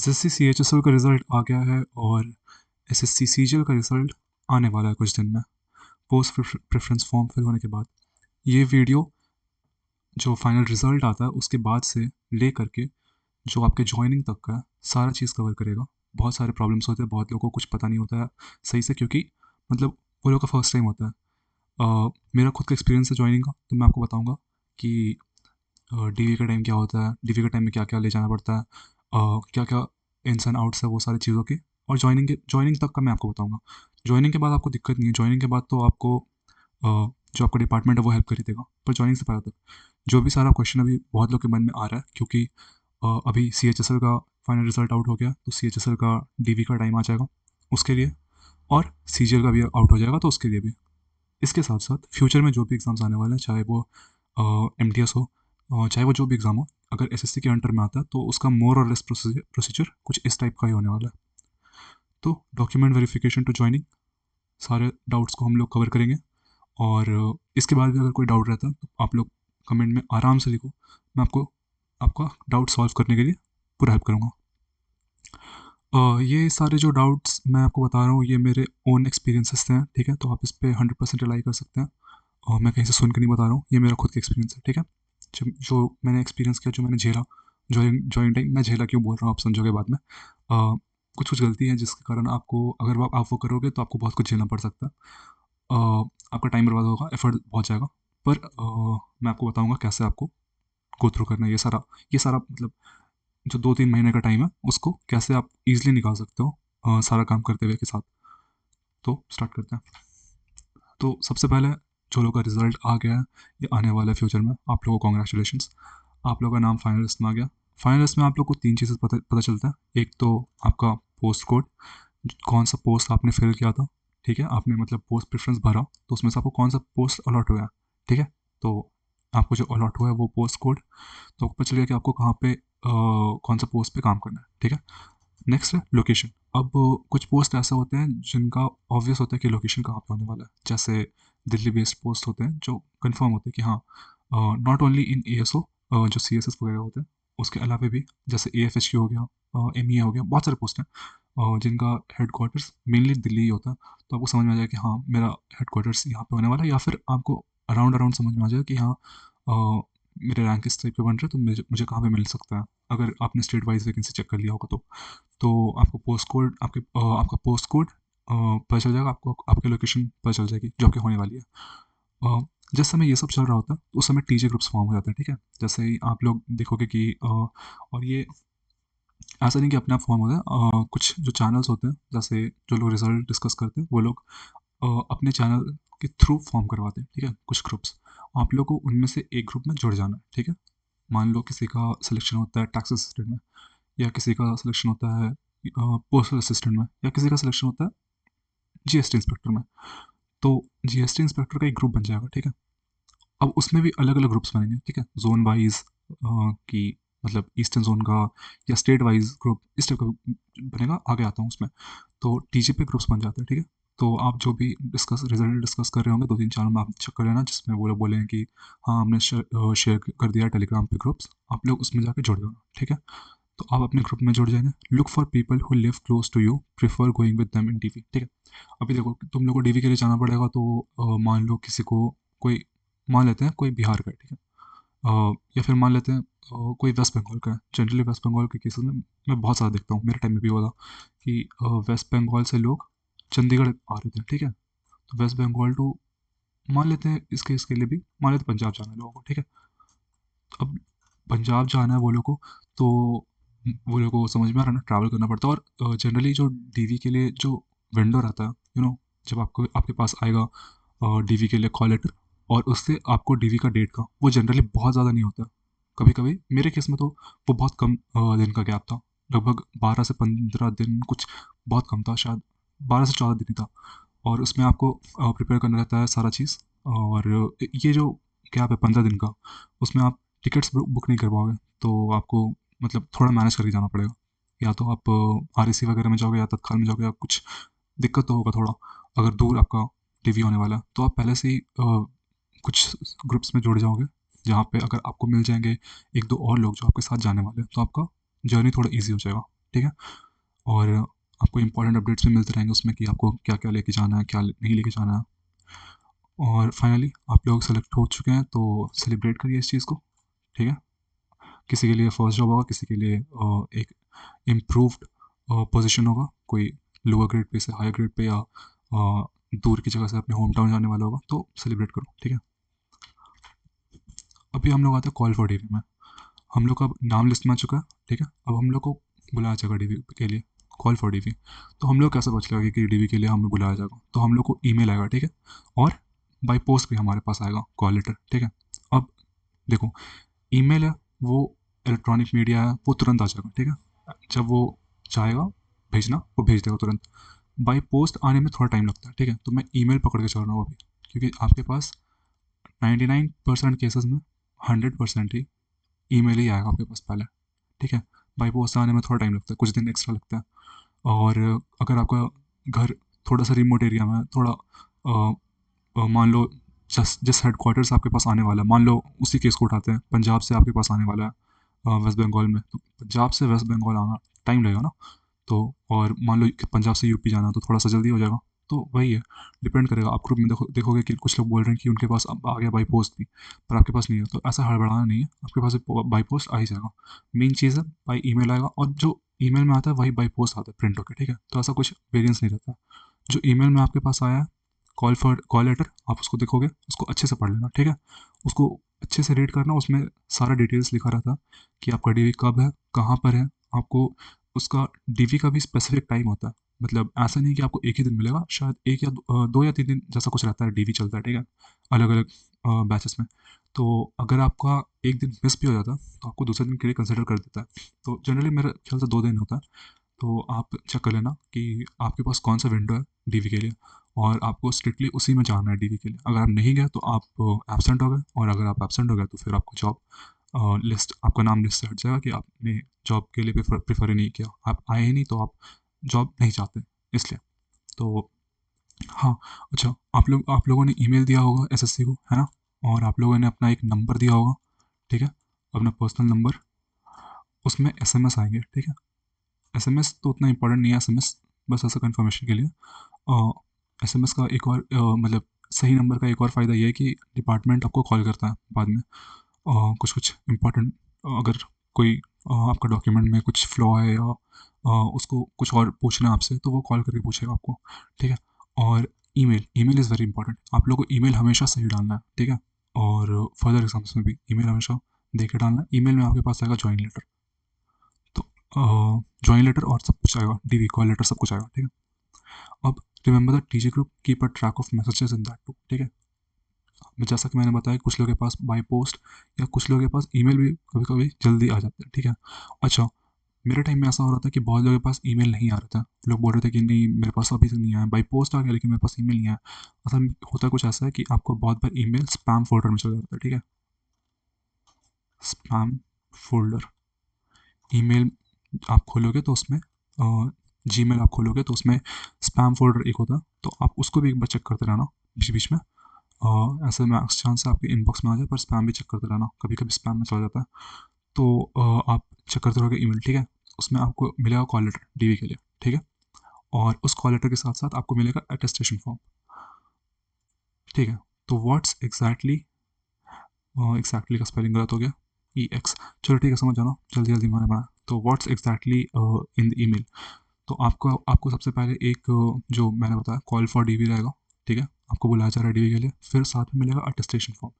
SSC CHSL का result आ गया है और एसएससी सीजीएल का रिज़ल्ट आने वाला है कुछ दिन में पोस्ट प्रेफरेंस फॉर्म फिल होने के बाद। ये वीडियो जो फाइनल रिज़ल्ट आता है उसके बाद से ले करके जो आपके जॉइनिंग तक का है सारा चीज़ कवर करेगा। बहुत सारे प्रॉब्लम्स होते हैं, बहुत लोगों को कुछ पता नहीं होता है सही से, क्योंकि मतलब वो लोगों का फर्स्ट टाइम होता है। मेरा खुद का एक्सपीरियंस है जॉइनिंग का, तो मैं आपको बताऊंगा कि डीवी का टाइम क्या होता है, डीवी का टाइम में क्या क्या ले जाना पड़ता है, क्या क्या इन्स एंड आउट्स है वो सारी चीज़ों के। और जॉइनिंग तक का मैं आपको बताऊंगा। जॉइनिंग के बाद आपको दिक्कत नहीं है, जॉइनिंग के बाद तो आपको जो आपका डिपार्टमेंट है वो हेल्प कर ही देगा, पर जॉइनिंग से पहले तक जो भी सारा क्वेश्चन अभी बहुत लोग के मन में आ रहा है, क्योंकि अभी सी एच एस एल का फाइनल रिजल्ट आउट हो गया, तो सी एच एस एल का डीवी का टाइम आ जाएगा उसके लिए, और सी जी एल का भी आउट हो जाएगा तो उसके लिए भी। इसके साथ साथ फ्यूचर में जो भी एग्ज़ाम्स आने वाले हैं, चाहे वो एम टी एस हो, चाहे वो जो भी एग्ज़ाम हो, अगर एस एस सी के अंडर में आता है तो उसका मोर और लेस प्रोसीजर कुछ इस टाइप का ही होने वाला है। तो डॉक्यूमेंट वेरिफिकेशन टू ज्वाइनिंग, सारे डाउट्स को हम लोग कवर करेंगे। और इसके बाद भी अगर कोई डाउट रहता है तो आप लोग कमेंट में आराम से लिखो, मैं आपको आपका डाउट सॉल्व करने के लिए पूरा हेल्प करूँगा। ये सारे जो डाउट्स मैं आपको बता रहा हूँ ये मेरे ओन एक्सपीरियंसेस हैं, ठीक है, तो आप इस पर 100% रिलाई कर सकते हैं। और मैं कहीं से सुन के नहीं बता रहा हूँ, ये मेरा खुद का एक्सपीरियंस है, ठीक है। जो मैंने एक्सपीरियंस किया, जो मैंने झेला, जॉइंट टाइम मैं झेला क्यों बोल रहा हूँ आप समझोगे बाद में। कुछ कुछ गलती है जिसके कारण आपको, अगर आप वो करोगे तो आपको बहुत कुछ झेलना पड़ सकता है। आपका टाइम बर्बाद होगा, एफर्ट बहुत जाएगा, पर मैं आपको बताऊंगा कैसे आपको गो थ्रू करना है ये सारा मतलब जो 2-3 महीने का टाइम है उसको कैसे आप इजीली निकाल सकते हो सारा काम करते हुए के साथ। तो स्टार्ट करते हैं। तो सबसे पहले जो लोगों का रिजल्ट आ गया है, ये आने वाला है फ्यूचर में, आप लोगों को कॉन्ग्रेचुलेशंस, आप लोगों का नाम फाइनल लिस्ट में आ गया। फाइनल लिस्ट में आप लोग को 3 चीज़ें पता चलता है। एक तो आपका पोस्ट कोड, कौन सा पोस्ट आपने फिल किया था, ठीक है, आपने मतलब पोस्ट प्रेफरेंस भरा तो उसमें से आपको कौन सा पोस्ट अलॉट हुआ है, ठीक है। तो आपको जो अलॉट हुआ है वो पोस्ट कोड, तो आपको पता चलेगा कि आपको कहाँ पे कौन सा पोस्ट पे काम करना है, ठीक है। नेक्स्ट है लोकेशन। अब कुछ पोस्ट ऐसे होते हैं जिनका ऑब्वियस होता है कि लोकेशन कहाँ पे होने वाला है, जैसे दिल्ली बेस्ड पोस्ट होते हैं जो कंफर्म होते हैं कि हाँ, not only in A S O, जो सी एस एस वगैरह होते हैं, उसके अलावा भी जैसे ए एफ एच की हो गया, एम ई ए हो गया, बहुत सारे पोस्ट हैं जिनका हेड क्वार्टर्स मेनली दिल्ली ही होता है। तो आपको समझ में आ जाएगा कि हाँ मेरा हेड क्वार्टर्स यहाँ पे होने वाला है, या फिर आपको अराउंड अराउंड समझ में आ जाएगा कि हाँ मेरे रैंक इस टाइप पे बन रहे हैं तो मुझे कहाँ पे मिल सकता है, अगर आपने स्टेट वाइज वैकेंसी चेक कर लिया होगा तो आपको पोस्ट कोड आपका पोस्ट कोड पता चल जाएगा, आपको आपकी लोकेशन पता चल जाएगी जो आपकी होने वाली है। जिस समय ये सब चल रहा होता है उस समय टीजे ग्रुप्स फॉर्म हो जाते हैं, ठीक है। जैसे ही आप लोग देखोगे कि और ये ऐसा नहीं कि अपने आप फॉर्म होता है, कुछ जो चैनल्स होते हैं, जैसे जो लोग रिजल्ट डिस्कस करते हैं वो लोग अपने चैनल के थ्रू फॉर्म करवाते हैं, ठीक है, कुछ ग्रुप्स। आप लोग को उनमें से एक ग्रुप में जुड़ जाना है, ठीक है। मान लो किसी का सिलेक्शन होता है टैक्स असिस्टेंट में, या किसी का सिलेक्शन होता है पोस्टल असिस्टेंट में, या किसी का सिलेक्शन होता है जीएसटी इंस्पेक्टर में। तो जीएसटी इंस्पेक्टर का एक ग्रुप बन जाएगा, ठीक है। अब उसमें भी अलग अलग ग्रुप्स बनेंगे, ठीक है, जोन वाइज की, मतलब ईस्टर्न जोन का या स्टेट वाइज ग्रुप इस टाइप का बनेगा, आगे आता हूँ उसमें। तो टीजे पे ग्रुप्स बन जाते हैं, ठीक है। तो आप जो भी रिजल्ट डिस्कस कर रहे होंगे 2-3 चैनल में आप चेक कर लेना, जिसमें वो लोग बोलेंगे कि हाँ हमने शेयर कर दिया टेलीग्राम पे ग्रुप्स, आप लोग उसमें जाके जुड़ जाना, ठीक है। तो आप अपने ग्रुप में जुड़ जाएंगे। Look for people who live close to you, prefer going with them in DV, ठीक है। अभी देखो तुम लोग को डीवी के लिए जाना पड़ेगा, तो मान लो किसी को, कोई मान लेते हैं कोई बिहार का है, ठीक है, या फिर मान लेते हैं कोई वेस्ट बंगाल का है। जनरली वेस्ट बंगाल के केसेस में मैं बहुत सारा देखता हूँ, मेरे टाइम में भी हुआ था कि वेस्ट बंगाल से लोग चंडीगढ़ आ रहे थे, ठीक है। तो वेस्ट बंगाल टू, मान लेते हैं इसके लिए भी मान लेते हैं पंजाब जाना है लोगों को, ठीक है। अब पंजाब जाना है वो लोग को, तो वो लोग को समझ में आ रहा है ना, ट्रैवल करना पड़ता है। और जनरली जो डीवी के लिए जो विंडो रहता है, जब आपको आपके पास आएगा डीवी के लिए कॉल लेटर, और उससे आपको डीवी का डेट का, वो जनरली बहुत ज़्यादा नहीं होता। कभी कभी मेरे केस में तो वो बहुत कम दिन का गैप था, लगभग 12 से 15 दिन, कुछ बहुत कम था, शायद 12 से 14 दिन ही था। और उसमें आपको प्रिपेयर करना रहता है सारा चीज़। और ये जो गैप है 15 दिन का, उसमें आप टिकट्स बुक नहीं कर पाओगे, तो आपको मतलब थोड़ा मैनेज करके जाना पड़ेगा। या तो आप आरएसी वगैरह में जाओगे या तत्काल में जाओगे, या कुछ दिक्कत तो होगा थोड़ा। अगर दूर आपका टीवी होने वाला है तो आप पहले से ही कुछ ग्रुप्स में जुड़ जाओगे, जहाँ पे अगर आपको मिल जाएंगे एक दो और लोग जो आपके साथ जाने वाले हैं, तो आपका जर्नी थोड़ा ईजी हो जाएगा, ठीक है। और आपको इंपॉर्टेंट अपडेट्स भी मिलते रहेंगे उसमें कि आपको क्या क्या लेके जाना है, क्या नहीं लेके जाना है। और फाइनली आप लोग सेलेक्ट हो चुके हैं, तो सेलिब्रेट करिए इस चीज़ को, ठीक है। किसी के लिए फर्स्ट जॉब होगा, किसी के लिए एक इम्प्रूव्ड पोजीशन होगा, कोई लोअर ग्रेड पे से हायर ग्रेड पे, या दूर की जगह से अपने होम टाउन जाने वाला होगा, तो सेलिब्रेट करो, ठीक है। अभी हम लोग आते हैं कॉल फॉर डीवी में। हम लोग का अब नाम लिस्ट में आ चुका है, ठीक है। अब हम लोग को बुलाया जाएगा डीवी के लिए, कॉल फॉर डीवी। तो हम लोग कैसे पता चलेगा कि डीवी के लिए हमें बुलाया जाएगा? तो हम लोग को ईमेल आएगा, ठीक है। और बाई पोस्ट भी हमारे पास आएगा कॉल लेटर, ठीक है। अब देखो, ईमेल है वो इलेक्ट्रॉनिक मीडिया है, वो तुरंत आ जाएगा, ठीक है। जब वो चाहेगा भेजना, वो भेज देगा तुरंत। बाई पोस्ट आने में थोड़ा टाइम लगता है, ठीक है। तो मैं ईमेल पकड़ के चल रहा हूँ अभी, क्योंकि आपके पास 99% केसेस में 100% ही ईमेल ही आएगा आपके पास पहले, ठीक है। बाई पोस्ट आने में थोड़ा टाइम लगता है, कुछ दिन एक्स्ट्रा लगता है। और अगर आपका घर थोड़ा सा रिमोट एरिया में है, थोड़ा मान लो जिस हेडक्वार्टर से आपके पास आने वाला है, मान लो उसी केस को उठाते हैं, पंजाब से आपके पास आने वाला है वेस्ट बंगाल में, तो पंजाब से वेस्ट बंगाल आना टाइम लगेगा ना। तो और मान लो कि पंजाब से यूपी जाना, तो थोड़ा सा जल्दी हो जाएगा। तो वही है, डिपेंड करेगा। आप ग्रुप में देखोगे कि कुछ लोग बोल रहे हैं कि उनके पास अब आ गया बाई पोस्ट भी, पर आपके पास नहीं है। तो ऐसा हड़बड़ाना नहीं है, आपके पास बाई पोस्ट आ ही जाएगा। मेन चीज़ है बाई ईमेल आएगा, और जो ईमेल में आता है वही बाई पोस्ट आता है प्रिंट होकर, ठीक है। तो ऐसा कुछ वेरियंस नहीं रहता। जो ईमेल में आपके पास आया है कॉल लेटर, आप उसको देखोगे, उसको अच्छे से पढ़ लेना, ठीक है। उसको अच्छे से रीड करना, उसमें सारा डिटेल्स लिखा रहता है कि आपका डीवी कब है, कहाँ पर है। आपको उसका डीवी का भी स्पेसिफिक टाइम होता है, मतलब ऐसा नहीं कि आपको एक ही दिन मिलेगा, शायद एक या 2 या 3 दिन जैसा कुछ रहता है, डीवी चलता है, ठीक है, अलग अलग बैचेस में। तो अगर आपका एक दिन मिस भी हो जाता है, तो आपको दूसरे दिन के लिए कंसिडर कर देता है। तो जनरली मेरे ख्याल से 2 दिन होता है। तो आप चेक कर लेना कि आपके पास कौन सा विंडो है डीवी के लिए, और आपको स्ट्रिक्टली उसी में जाना है डीवी के लिए। अगर आप नहीं गए तो आप एब्सेंट हो गए, और अगर आप एब्सेंट हो गए तो फिर आपको जॉब लिस्ट, आपका नाम लिस्ट से हट जाएगा कि आपने जॉब के लिए प्रेफर ही नहीं किया, आप आए ही नहीं, तो आप जॉब नहीं चाहते, इसलिए। तो हाँ, अच्छा, आप लोगों ने ईमेल दिया होगा एसएससी को, है ना। और आप लोगों ने अपना एक नंबर दिया होगा, ठीक है, अपना पर्सनल नंबर। उसमें एसएमएस आएंगे, ठीक है। एसएमएस तो उतना इंपॉर्टेंट नहीं है, एसएमएस बस ऐसा कंफर्मेशन के लिए। एसएमएस का एक और मतलब सही नंबर का एक और फ़ायदा ये है कि डिपार्टमेंट आपको कॉल करता है बाद में, कुछ कुछ इम्पोर्टेंट, अगर कोई आपका डॉक्यूमेंट में कुछ फ्लॉ है, या उसको कुछ और पूछना है आपसे, तो वो कॉल करके पूछेगा आपको, ठीक है। और email email is very important, आप लोगों को ईमेल हमेशा सही डालना है, ठीक है। और फर्दर एग्जाम्स में भी ईमेल हमेशा दे के डालना है। ईमेल में आपके पास आएगा ज्वाइन लेटर, तो ज्वाइन लेटर और सब कुछ आएगा, डीवी कॉल लेटर सब कुछ आएगा, ठीक है। अब remember the TG group keep a track of messages in that too, ठीक है। जैसा कि मैंने बताया, कुछ लोगों के पास बाई पोस्ट या कुछ लोगों के पास ईमेल भी कभी कभी जल्दी आ जाते हैं, ठीक है। अच्छा, मेरे टाइम में ऐसा हो रहा था कि बहुत लोगों के पास ईमेल नहीं आ रहा था। लोग बोल रहे थे कि नहीं, मेरे पास अभी तक नहीं आया, बाई पोस्ट आ गया लेकिन मेरे पास ईमेल नहीं आया। असल में होता कुछ ऐसा है कि आपको बहुत बार ईमेल स्पैम फोल्डर में चला जाता है, ठीक है। स्पैम फोल्डर, ईमेल आप खोलोगे तो उसमें, जीमेल आप खोलोगे तो उसमें स्पैम फोल्डर एक होता है, तो आप उसको भी एक बार चेक करते रहना बीच बीच में। ऐसे मैक्स चांस है आपके इनबॉक्स में आ जाए, पर स्पैम भी चेक करते रहना, कभी कभी स्पैम में चला जाता है। तो आप चेक करते रहोगे ईमेल, ठीक है। उसमें आपको मिलेगा कॉल लेटर डीवी के लिए, ठीक है। और उस कॉल लेटर के साथ साथ आपको मिलेगा अटेस्टेशन फॉर्म, ठीक है। तो व्हाट्स एग्जैक्टली, एग्जैक्टली का स्पेलिंग गलत हो गया, ई एक्स, चलो ठीक है, समझ जाना, जल्दी जल्दी मैंने बनाया। तो what's exactly in the email, तो आपको आपको सबसे पहले एक जो मैंने बताया कॉल फॉर डीवी रहेगा, ठीक है। आपको बुलाया जा रहा है डीवी के लिए, फिर साथ में मिलेगा अटेस्टेशन फॉर्म।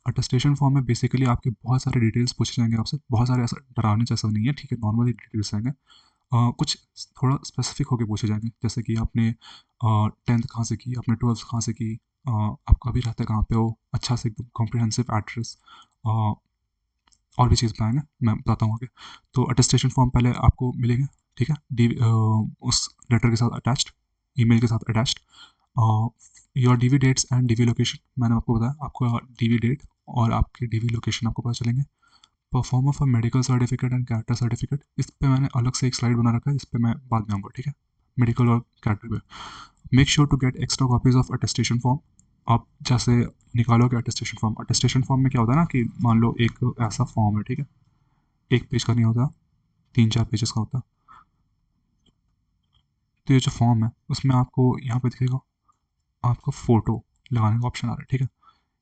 अटेस्टेशन फॉर्म में बेसिकली आपके बहुत सारे डिटेल्स पूछे जाएंगे आपसे, बहुत सारे, ऐसा डरावने जैसा नहीं है, ठीक है, नॉर्मली डिटेल्स रहेंगे। कुछ थोड़ा स्पेसिफिक होके पूछे जाएंगे, जैसे कि आपने 10th कहाँ से की, आपने 12th कहाँ से की, आप अभी रहते कहाँ पे हो, अच्छा से एकदम कॉम्प्रिहेंसिव एड्रेस, और भी चीज़ बताएंगे, मैं बताता हूँ आगे। तो अटेस्टेशन फॉर्म पहले आपको मिलेंगे, ठीक है, उस लेटर के साथ अटैच्ड, ईमेल के साथ attached. Your DV dates and DV location, मैंने आपको बताया, आपको डीवी डेट और आपके डीवी लोकेशन आपको पता चलेंगे। Perform of a medical certificate and character certificate, इस पे मैंने अलग से एक स्लाइड बना रखा है, इस पे मैं बाद में आऊँगा, ठीक है। मेडिकल और कैरेक्टर पे make sure to get extra copies of attestation form. आप जैसे निकालोगे अटेस्टेशन फॉर्म, अटेस्टेशन फॉर्म में क्या होता है ना कि मान लो एक ऐसा फॉर्म है, ठीक है, एक पेज का नहीं होता, 3-4 पेजेस का होता है। तो ये जो फॉर्म है उसमें आपको यहाँ पे दिखेगा, आपका फ़ोटो लगाने का ऑप्शन आ रहा है, ठीक है।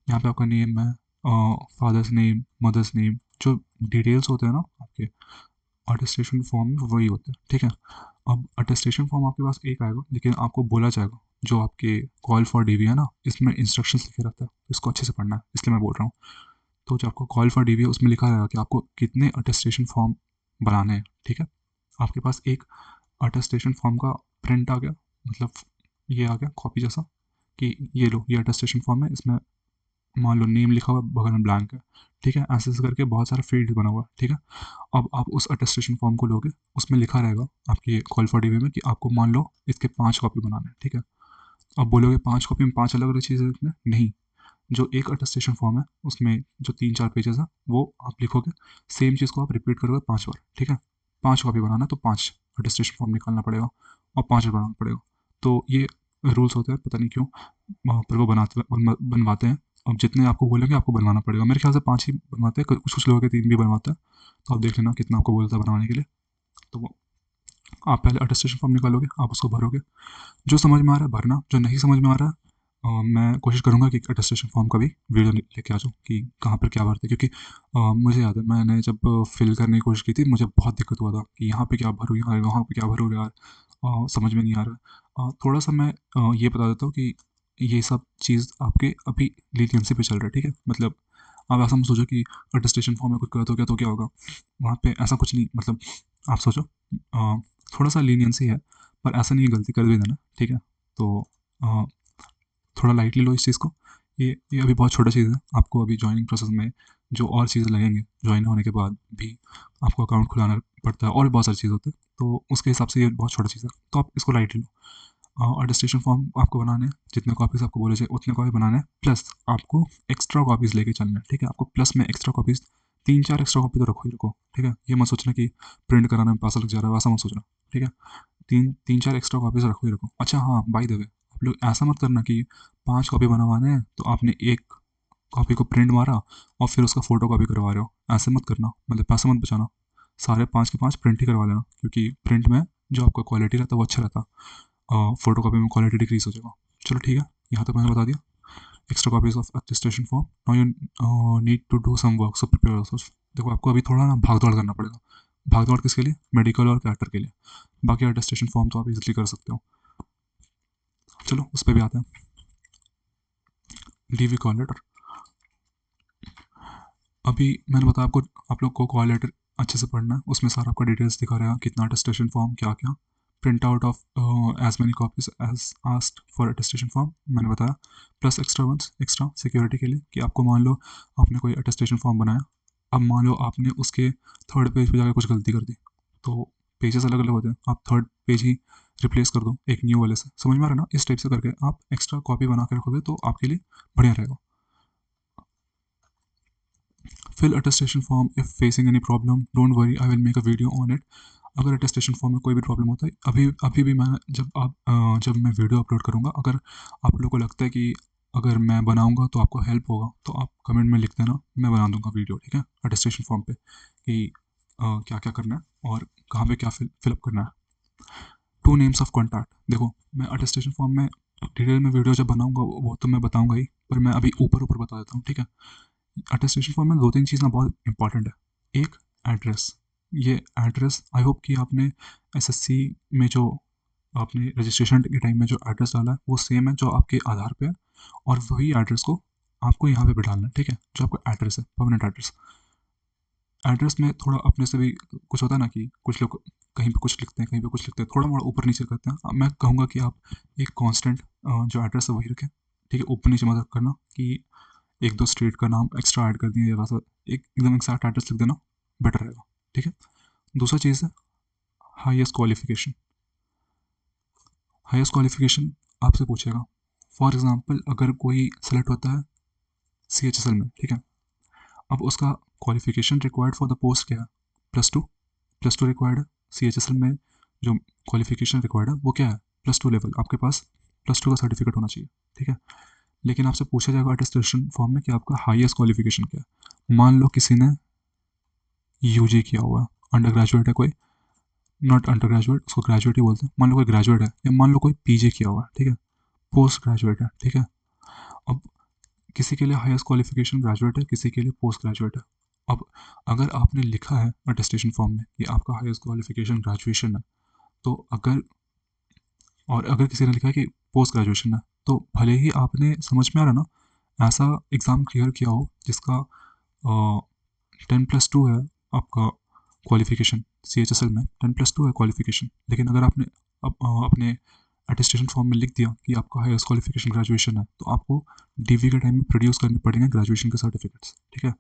यहाँ पे आपका नेम है, फादर्स नेम, मदर्स नेम, जो डिटेल्स होते हैं ना आपके अटेस्टेशन फॉर्म में वही होते हैं, ठीक है। अब अटेस्टेशन फॉर्म आपके पास एक आएगा, लेकिन आपको बोला जाएगा जो आपके कॉल फॉर डीवी है ना, इसमें इंस्ट्रक्शंस लिखे रहता है, इसको अच्छे से पढ़ना है, इसलिए मैं बोल रहा हूँ। तो जो आपको कॉल फॉर डीवी है उसमें लिखा रहेगा कि आपको कितने अटेस्टेशन फॉर्म बनाने हैं, ठीक है। आपके पास एक अटेस्टेशन फॉर्म का प्रिंट आ गया, मतलब ये आ गया कॉपी जैसा, कि ये लो ये अटेस्टेशन फॉर्म है, इसमें मान लो नेम लिखा हुआ है, बगल में ब्लैंक है, ठीक है। ऐसे ऐसे करके बहुत सारा फील्ड बना हुआ है, ठीक है। अब आप उस अटेस्टेशन फॉर्म को लोगे, उसमें लिखा रहेगा आपकी कॉल फॉर डीवी में कि आपको मान लो इसके 5 कॉपी बनाने हैं, ठीक है। अब बोलोगे 5 कॉपी में 5 अलग अलग चीज़ें लिखना है? नहीं, जो एक अटेस्टेशन फॉर्म है उसमें जो 3-4 पेजेस है वो आप लिखोगे, सेम चीज़ को आप रिपीट करोगे 5 बार, ठीक है। 5 कॉपी बनाना है तो 5 अटेस्टेशन फॉर्म निकालना पड़ेगा और 5 बनाना पड़ेगा। तो ये रूल्स होते हैं, पता नहीं क्यों पर वो बनवाते हैं। अब जितने आपको बोलेंगे आपको बनवाना पड़ेगा, मेरे ख्याल से 5 ही बनवाते हैं, कुछ कुछ लोगों के 3 भी बनवाते हैं। तो आप देख लेना कितना आपको बोलता है बनवाने के लिए। तो वो आप पहले अटेस्टेशन फॉर्म निकालोगे, आप उसको भरोगे, जो समझ में आ रहा है भरना, जो नहीं समझ में आ रहा है मैं कोशिश करूँगा कि अटेस्टेशन फॉर्म का भी वीडियो लेके आ जाऊँ कि कहाँ पर क्या भरते हैं, क्योंकि मुझे याद है मैंने जब फिल करने की कोशिश की थी, मुझे बहुत दिक्कत हुआ था कि यहाँ पे क्या भरूँ यार, वहाँ पे क्या भरूँ यार, समझ में नहीं आ रहा। थोड़ा सा मैं ये बता देता हूँ कि ये सब चीज़ आपके अभी लीनियंसी पे चल रहा है, ठीक है। मतलब आप ऐसा मत सोचो कि अटेस्टेशन फॉर्म में कुछ गलत हो गया तो क्या होगा, वहाँ पे ऐसा कुछ नहीं, मतलब आप सोचो थोड़ा सा लीनियंसी है, पर ऐसा नहीं है गलती कर भी देना, ठीक है। तो अ, थोड़ा लाइटली लो इस चीज़ को, ये अभी बहुत छोटा चीज़ है, आपको अभी जॉइनिंग प्रोसेस में जो और चीज़ें लगेंगे, ज्वाइन होने के बाद भी आपको अकाउंट खुलाना पड़ता है और भी बहुत सारी चीज़ होती है, तो उसके हिसाब से ये बहुत छोटा चीज़ है, तो आप इसको लाइटली लो। अटेस्टेशन फॉर्म आपको बनाने हैं, जितने कॉपीज़ आपको बोले जाए उतने कॉपी बनाने हैं, प्लस आपको एक्स्ट्रा कॉपीज़ लेके चलना है, ठीक है। आपको प्लस में एक्स्ट्रा कॉपीज़ 3-4 एक्स्ट्रा कॉपी तो रखो ही रखो, ठीक है। ये मत सोचना कि प्रिंट कराने में पैसा लग जा रहा है, वैसा मत सोचना, ठीक है। 3-4 एक्स्ट्रा कॉपीज़ रखो ही रखो। अच्छा हाँ, बाय द वे, आप लोग ऐसा मत करना कि 5 कॉपी बनवाने हैं तो आपने एक कॉपी को प्रिंट मारा और फिर उसका फ़ोटो कॉपी करवा रहे हो, ऐसे मत करना, मतलब पैसा मत बचाना। सारे 5 के 5 प्रिंट ही करवा लेना, क्योंकि प्रिंट में जो आपका क्वालिटी रहता है वो अच्छा रहता है, फ़ोटो कॉपी में क्वालिटी डिक्रीज़ हो जाएगा। चलो ठीक है, यहाँ तक मैंने बता दिया। Extra copies of attestation form, now you need to do some work, so prepare yourself. देखो आपको अभी थोड़ा ना भाग दौड़ करना पड़ेगा। भाग दौड़ किसके लिए? मेडिकल और कैरेक्टर के लिए। बाकी अटेस्टेशन फॉर्म तो आप इजीली कर सकते हो। चलो उस पर भी आते हैं। डीवी कॉल लेटर, अभी मैंने बताया आपको, आप लोग को कॉल लेटर अच्छे से पढ़ना है, उसमें सारा आपका डिटेल्स दिखा रहेगा, कितना अटेस्टेशन फॉर्म क्या क्या, print out of as many copies as asked for attestation form, मैंने बताया, plus extra ones extra security के लिए, कि आपको मान लो आपने कोई अटेस्टेशन फॉर्म बनाया, अब मान लो आपने उसके थर्ड पेज पे जाकर कुछ गलती कर दी, तो पेजेस अलग अलग होते हैं, आप थर्ड पेज ही रिप्लेस कर दो एक न्यू वाले से, समझ में आ रहा है ना। इस टाइप से करके आप एक्स्ट्रा कॉपी बना के रखोगे तो आपके लिए बढ़िया रहेगा। Fill attestation form if facing any problem, don't worry I will make a video on it. अगर अटेस्टेशन फॉर्म में कोई भी प्रॉब्लम होता है, अभी अभी भी मैं जब मैं वीडियो अपलोड करूँगा, अगर आप लोगों को लगता है कि अगर मैं बनाऊँगा तो आपको हेल्प होगा, तो आप कमेंट में लिख देना, मैं बना दूँगा वीडियो, ठीक है, अटेस्टेशन फॉर्म पे कि क्या क्या करना है और कहाँ पे क्या फिलअप करना है। 2 नेम्स ऑफ कॉन्टैक्ट, देखो मैं अटेस्टेशन फॉर्म में डिटेल में वीडियो जब बनाऊँगा वो तो मैं बताऊँगा ही, पर मैं अभी ऊपर ऊपर बता देता हूँ, ठीक है। अटेस्टेशन फॉर्म में 2-3 चीज़ ना बहुत इंपॉर्टेंट है। एक, एड्रेस, ये एड्रेस आई होप कि आपने एसएससी में जो आपने रजिस्ट्रेशन के टाइम में जो एड्रेस डाला है वो सेम है जो आपके आधार पे है, और वही एड्रेस को आपको यहाँ पे भी डालना है, ठीक है, जो आपका एड्रेस है, परमानेंट एड्रेस। एड्रेस में थोड़ा अपने से भी कुछ होता है ना, कि कुछ लोग कहीं पे कुछ लिखते हैं, कहीं पे कुछ लिखते हैं, थोड़ा मोड़ा ऊपर नीचे करते हैं, मैं कहूँगा कि आप एक कांस्टेंट जो एड्रेस है वही रखें, ठीक है। ऊपर नीचे मत करना कि एक दो स्टेट का नाम एक्स्ट्रा ऐड कर दिया या वैसा, एक एकदम एक्जैक्ट एड्रेस लिख देना बेटर रहेगा, ठीक है। दूसरा चीज़ है हाईएस्ट क्वालिफिकेशन। हाईएस्ट क्वालिफिकेशन आपसे पूछेगा, फॉर एग्जांपल अगर कोई सेलेक्ट होता है सीएचएसएल में, ठीक है, अब उसका qualification required for the post क्या है? +2, +2 रिक्वायर्ड है सीएचएसएल में। जो क्वालिफिकेशन रिक्वायर्ड है वो क्या है? +2 लेवल, आपके पास +2 का सर्टिफिकेट होना चाहिए, ठीक है। लेकिन आपसे पूछा जाएगा अटेस्टेशन फॉर्म में कि आपका हाईएस्ट क्वालिफिकेशन क्या है। मान लो किसी ने यूजी किया हुआ है, अंडर ग्रेजुएट है कोई, नॉट अंडर ग्रेजुएट, उसको ग्रेजुएट ही बोलते हैं। मान लो कोई ग्रेजुएट है या मान लो कोई पीजी किया हुआ है, ठीक है, पोस्ट ग्रेजुएट है, ठीक है। अब किसी के लिए हाईएस्ट क्वालिफिकेशन ग्रेजुएट है, किसी के लिए पोस्ट ग्रेजुएट है। अब अगर आपने लिखा है अटेस्टेशन फॉर्म में कि आपका हाईएस्ट क्वालिफिकेशन ग्रेजुएशन है, तो अगर किसी ने लिखा है कि पोस्ट ग्रेजुएशन है, तो भले ही आपने, समझ में आ रहा ना, ऐसा एग्ज़ाम क्लियर किया हो जिसका 10+2 है आपका क्वालिफिकेशन, CHSL में 10+2 है क्वालिफिकेशन, लेकिन अगर आपने अपने अटेस्टेशन फॉर्म में लिख दिया कि आपका हाईएस्ट क्वालिफिकेशन ग्रेजुएशन है, तो आपको डीवी के टाइम में प्रोड्यूस करने पड़ेंगे ग्रेजुएशन के सर्टिफिकेट्स, ठीक है।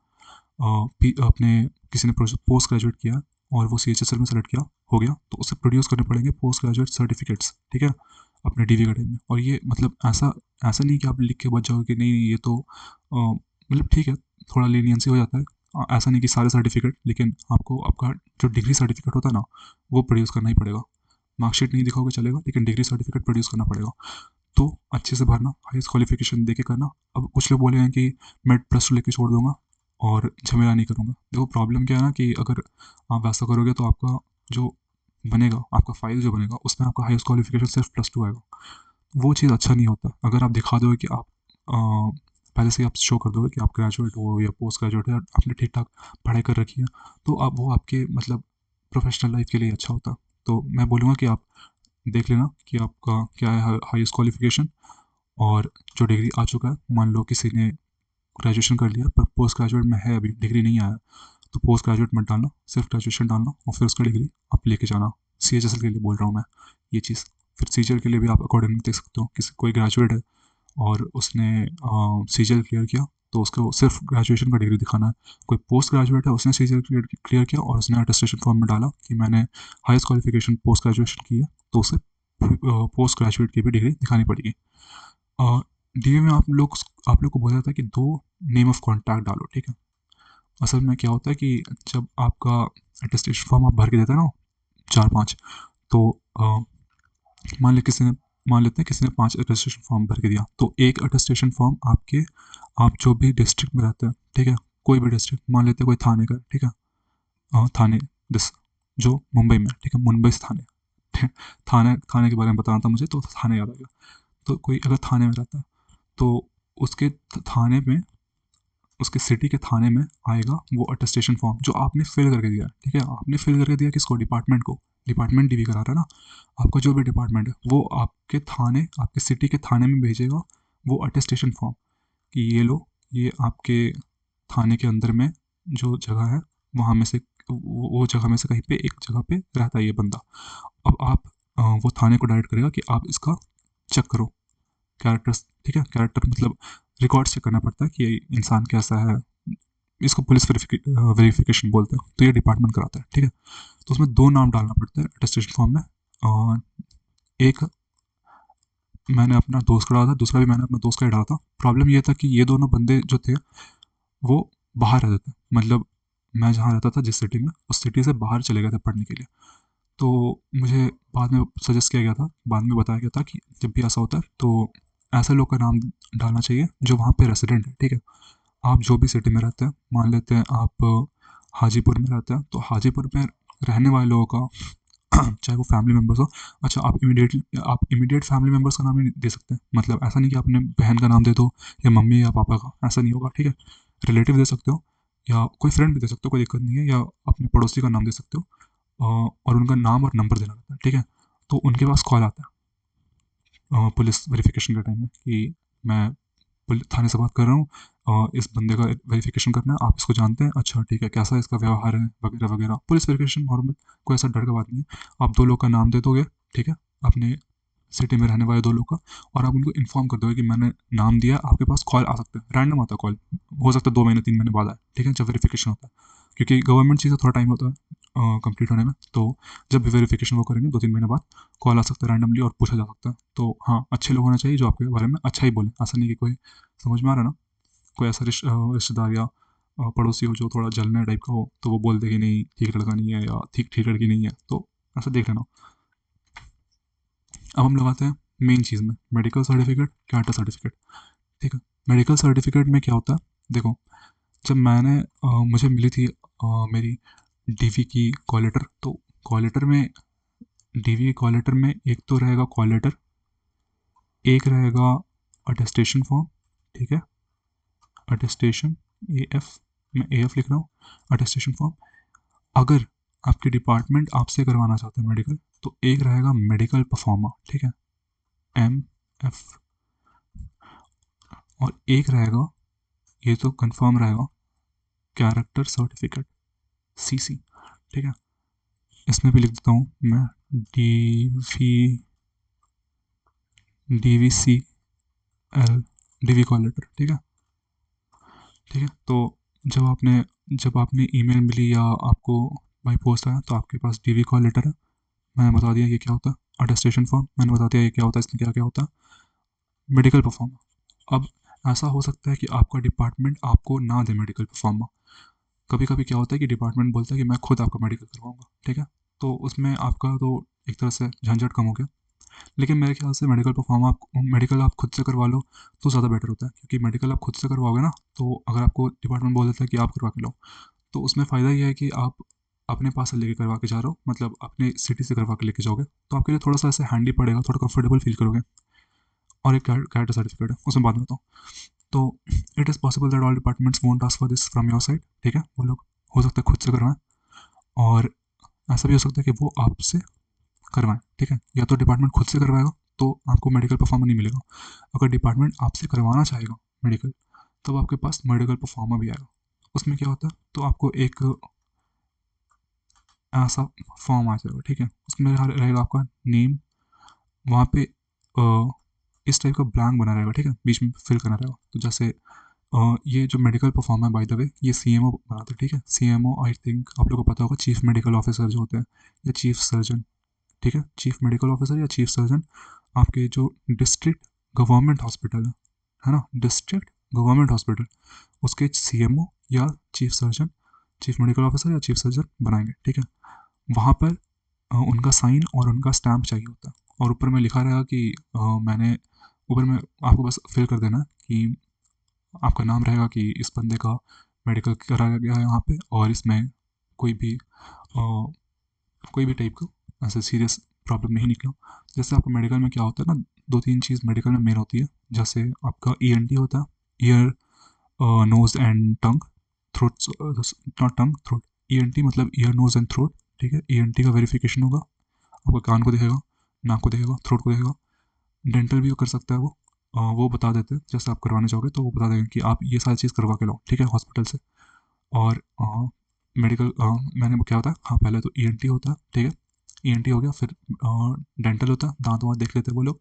अपने किसी ने पोस्ट ग्रेजुएट किया और वो CHSL में सेलेक्ट किया हो गया, तो उसे प्रोड्यूस करने पड़ेंगे पोस्ट ग्रेजुएट सर्टिफिकेट्स, ठीक है, अपने डीवी के टाइम में। और ये मतलब ऐसा ऐसा नहीं कि आप लिख के बच जाओगे कि नहीं नहीं ये तो मतलब ठीक है, थोड़ा लीनियंसी हो जाता है। ऐसा नहीं कि सारे सर्टिफिकेट, लेकिन आपको आपका जो डिग्री सर्टिफिकेट होता है ना, वो प्रोड्यूस करना ही पड़ेगा। मार्कशीट नहीं दिखाओगे चलेगा, लेकिन डिग्री सर्टिफिकेट प्रोड्यूस करना पड़ेगा। तो अच्छे से भरना, हाईएस्ट क्वालिफिकेशन दे के करना। अब कुछ लोग बोले हैं कि मैं +2 लेके छोड़ दूंगा और झमेला नहीं करूँगा। देखो प्रॉब्लम क्या है ना, कि अगर आप वैसा करोगे तो आपका जो बनेगा, आपका फाइल जो बनेगा, उसमें आपका हाईएस्ट क्वालिफिकेशन सिर्फ +2 आएगा। वो चीज़ अच्छा नहीं होता। अगर आप दिखा दोगे कि आप पहले से ही आप शो कर दोगे कि आप ग्रेजुएट हो या पोस्ट ग्रेजुएट है, आपने ठीक ठाक पढ़ाई कर रखी है, तो आप वो आपके मतलब प्रोफेशनल लाइफ के लिए अच्छा होता है। तो मैं बोलूँगा कि आप देख लेना कि आपका क्या है हाईएस्ट क्वालिफिकेशन, और जो डिग्री आ चुका है, मान लो किसी ने ग्रेजुएशन कर लिया पर पोस्ट ग्रेजुएट में है, अभी डिग्री नहीं आया, तो पोस्ट ग्रेजुएट मत डालना, सिर्फ ग्रेजुएशन डालना और फिर उसका डिग्री आप लेके जाना। CHSL के लिए बोल रहा हूँ मैं ये चीज़। फिर CGL के लिए भी आप अकॉर्डिंगली देख सकते हो, किसी कोई ग्रेजुएट है और उसने CGL क्लियर किया, तो उसको सिर्फ ग्रेजुएशन का डिग्री दिखाना है। कोई पोस्ट ग्रेजुएट है, उसने CGL क्लियर किया और उसने अटेस्टेशन फॉर्म में डाला कि मैंने हाईएस्ट क्वालिफिकेशन पोस्ट ग्रेजुएशन की है, तो उसे पोस्ट ग्रेजुएट की भी डिग्री दिखानी पड़ेगी। डीवी में आप लोग को बोला जाता है कि 2 नेम ऑफ कॉन्टैक्ट डालो, ठीक है। असल में क्या होता है कि जब आपका अटेस्टेशन फॉर्म आप भर के देते हैं ना 4-5, तो मान लेते हैं किसी ने 5 अटेस्टेशन फॉर्म भर के दिया, तो एक अटेस्टेशन फॉर्म आप जो भी डिस्ट्रिक्ट में रहते हैं, ठीक है, कोई भी डिस्ट्रिक्ट, मान लेते हैं कोई थाने का, ठीक है, थाने दिस जो मुंबई में, ठीक है, मुंबई से थाने, ठीक है, थाने के बारे में बताना था मुझे, तो थाने याद आ गया। तो कोई अगर थाने में रहता है, तो उसके थाने में, उसके सिटी के थाने में आएगा वो अटेस्टेशन फॉर्म जो आपने फिल करके दिया है, ठीक है। आपने फिल करके दिया किसको? डिपार्टमेंट को। डिपार्टमेंट डीवी करा रहा है ना, आपका जो भी डिपार्टमेंट है वो आपके थाने, आपके सिटी के थाने में भेजेगा वो अटेस्टेशन फॉर्म, कि ये लो, ये आपके थाने के अंदर में जो जगह है, वहाँ में से वो जगह में से कहीं पे एक जगह पे रहता है ये बंदा। अब आप वो थाने को डायरेक्ट करेगा कि आप इसका चेक करो कैरेक्टर्स, ठीक है, कैरेक्टर मतलब रिकॉर्ड्स चेक करना पड़ता है कि ये इंसान कैसा है। इसको पुलिस वेरिफिकेशन बोलते हैं, तो ये डिपार्टमेंट कराता है, ठीक है। तो उसमें 2 नाम डालना पड़ता है अटेस्टेशन फॉर्म में। एक मैंने अपना दोस्त का डाला था, दूसरा भी मैंने अपना दोस्त का ही डाला था। प्रॉब्लम ये था कि ये दोनों बंदे जो थे वो बाहर रहते थे, मतलब मैं जहाँ रहता था जिस सिटी में, उस सिटी से बाहर चले गए थे पढ़ने के लिए। तो मुझे बाद में सजेस्ट किया गया था, बाद में बताया गया था कि जब भी ऐसा होता है तो ऐसे लोग का नाम डालना चाहिए जो वहाँ पे रेसिडेंट है, ठीक है। आप जो भी सिटी में रहते हैं, मान लेते हैं आप हाजीपुर में रहते हैं, तो हाजीपुर में रहने वाले लोगों का चाहे वो फैमिली मेम्बर्स हो, अच्छा आप इमीडिएट फैमिली मेम्बर्स का नाम नहीं दे सकते, मतलब ऐसा नहीं कि आपने बहन का नाम दे दो या मम्मी या पापा का, ऐसा नहीं होगा, ठीक है। रिलेटिव दे सकते हो या कोई फ्रेंड भी दे सकते हो, कोई दिक्कत नहीं है, या अपने पड़ोसी का नाम दे सकते हो। और उनका नाम और नंबर देना रहता है, ठीक है। तो उनके पास कॉल आता है पुलिस वेरिफिकेशन के टाइम में कि मैं थाने से बात कर रहा हूँ, इस बंदे का वेरिफिकेशन करना है, आप इसको जानते हैं, अच्छा ठीक है, कैसा इसका व्यवहार है वगैरह वगैरह। पुलिस वेरिफिकेशन नॉर्मल, कोई ऐसा डर का बात नहीं है। आप 2 लोग का नाम दे दोगे, ठीक है, अपने सिटी में रहने वाले 2 लोग का, और आप उनको इन्फॉर्म कर दोगे कि मैंने नाम दिया, आपके पास कॉल आ सकता है, रैंडम आता है कॉल, हो सकता है 2 महीने 3 महीने बाद आए, ठीक है, जब वेरिफिकेशन होता है, क्योंकि गवर्नमेंट चीज़ें थोड़ा टाइम होता है कंप्लीट होने में। तो जब भी वेरिफिकेशन वो करेंगे 2-3 महीने बाद कॉल आ सकता है रैंडमली और पूछा जा सकता है। तो हाँ, अच्छे लोग होने चाहिए जो आपके बारे में अच्छा ही बोले, ऐसा नहीं कि कोई, समझ में आ रहा है ना, कोई ऐसा रिश्तेदार या पड़ोसी हो जो थोड़ा जलने टाइप का हो, तो वो बोल दे कि नहीं ठीक लड़का नहीं है या ठीक ठीक लड़की नहीं है, तो ऐसा देख लेना। अब हम लोग आते हैं मेन चीज़ में, मेडिकल सर्टिफिकेट, कैरेक्टर सर्टिफिकेट, ठीक है। मेडिकल सर्टिफिकेट में क्या होता है, देखो, जब मुझे मिली थी मेरी डीवी की कॉल लेटर, तो कॉल लेटर में डीवी कॉल लेटर में एक तो रहेगा कॉल लेटर, एक रहेगा अटेस्टेशन फॉर्म, ठीक है, अटेस्टेशन, ए एफ, मैं ए एफ लिख रहा हूँ, अटेस्टेशन फॉर्म। अगर आपके डिपार्टमेंट आपसे करवाना चाहता है मेडिकल, तो एक रहेगा मेडिकल परफॉर्मा, ठीक है, एम एफ, और एक रहेगा, ये तो कंफर्म रहेगा, कैरेक्टर सर्टिफिकेट, सी सी, ठीक है। इसमें भी लिख देता हूँ मैं, D V, D V C L, D V call letter, ठीक है, ठीक है। तो जब आपने ईमेल मिली या आपको बाई पोस्ट आया, तो आपके पास डीवी कॉल लेटर है, मैंने बता दिया ये क्या होता है, अटेस्टेशन फॉर्म मैंने बता दिया ये क्या होता है, इसमें क्या क्या होता है, मेडिकल परफॉर्मा। अब ऐसा हो सकता है कि आपका डिपार्टमेंट आपको ना दे मेडिकल परफॉर्मा। कभी कभी क्या होता है कि डिपार्टमेंट बोलता है कि मैं खुद आपका मेडिकल करवाऊंगा, ठीक है, तो उसमें आपका तो एक तरह से झंझट कम हो गया। लेकिन मेरे ख्याल से मेडिकल आप खुद से करवा लो तो ज़्यादा बेटर होता है, क्योंकि मेडिकल आप खुद से करवाओगे ना, तो अगर आपको डिपार्टमेंट बोल देता है कि आप करवा के लो, तो उसमें फ़ायदा ये है कि आप अपने पास से लेके करवा के जा रहे हो, मतलब अपनी सिटी से करवा के लेके जाओगे, तो आपके लिए थोड़ा सा ऐसे हैंडी पड़ेगा, थोड़ा कंफर्टेबल फील करोगे। और एक कैरेक्टर सर्टिफिकेट है, उसमें बाद में बताऊँ। तो it is possible that all departments won't ask for this from your side, ठीक है, वो लोग हो सकता है खुद से करवाएं, और ऐसा भी हो सकता है कि वो आपसे करवाएं, ठीक है। या तो डिपार्टमेंट खुद से करवाएगा तो आपको मेडिकल परफॉर्मा नहीं मिलेगा, अगर डिपार्टमेंट आपसे करवाना चाहेगा मेडिकल, तब आपके पास मेडिकल परफॉर्मा भी आएगा। उसमें क्या होता है, तो आपको एक ऐसा फॉर्म आ जाएगा, ठीक है, उसमें रहेगा आपका नेम, वहाँ पे इस टाइप का ब्लैंक बना रहेगा, ठीक है, बीच में फिल करना रहेगा। तो जैसे ये जो मेडिकल परफॉर्मा है बाय द वे, ये सीएमओ बनाते हैं, ठीक है, सीएमओ आई थिंक आप लोगों को पता होगा, चीफ मेडिकल ऑफिसर जो होते हैं, या चीफ सर्जन, ठीक है, चीफ मेडिकल ऑफिसर या चीफ सर्जन, आपके जो डिस्ट्रिक्ट गवर्नमेंट हॉस्पिटल है ना, डिस्ट्रिक्ट गवर्नमेंट हॉस्पिटल, उसके सीएमओ या chief surgeon, chief medical officer या चीफ सर्जन बनाएंगे, ठीक है। वहाँ पर उनका साइन और उनका स्टैम्प चाहिए होता है, और ऊपर में लिखा रहेगा कि मैंने, ऊपर में आपको बस फिल कर देना है कि आपका नाम रहेगा कि इस बंदे का मेडिकल कराया गया है यहाँ पे, और इसमें कोई भी कोई भी टाइप का ऐसे सीरियस प्रॉब्लम नहीं निकला। जैसे आपका मेडिकल में क्या होता है ना, दो तीन चीज़ मेडिकल में मेन होती है, जैसे आपका ईएनटी होता है, ear nose and tongue, throat, not tongue, throat, ENT मतलब ईयर नोज एंड थ्रोट, ठीक है, ईएनटी का वेरिफिकेशन होगा, आपका कान को देखेगा, नाक को देखेगा, थ्रोट को देखेगा। डेंटल भी कर सकता है वो बता देते हैं, जैसे आप करवाने जाओगे तो वो बता देंगे कि आप ये सारी चीज़ करवा के लो, ठीक है, हॉस्पिटल से। और मेडिकल मैंने क्या होता है, हाँ पहले तो ईएनटी होता है, ठीक है, ईएनटी हो गया, फिर डेंटल होता है, दांत वाँत देख लेते हैं वो लोग,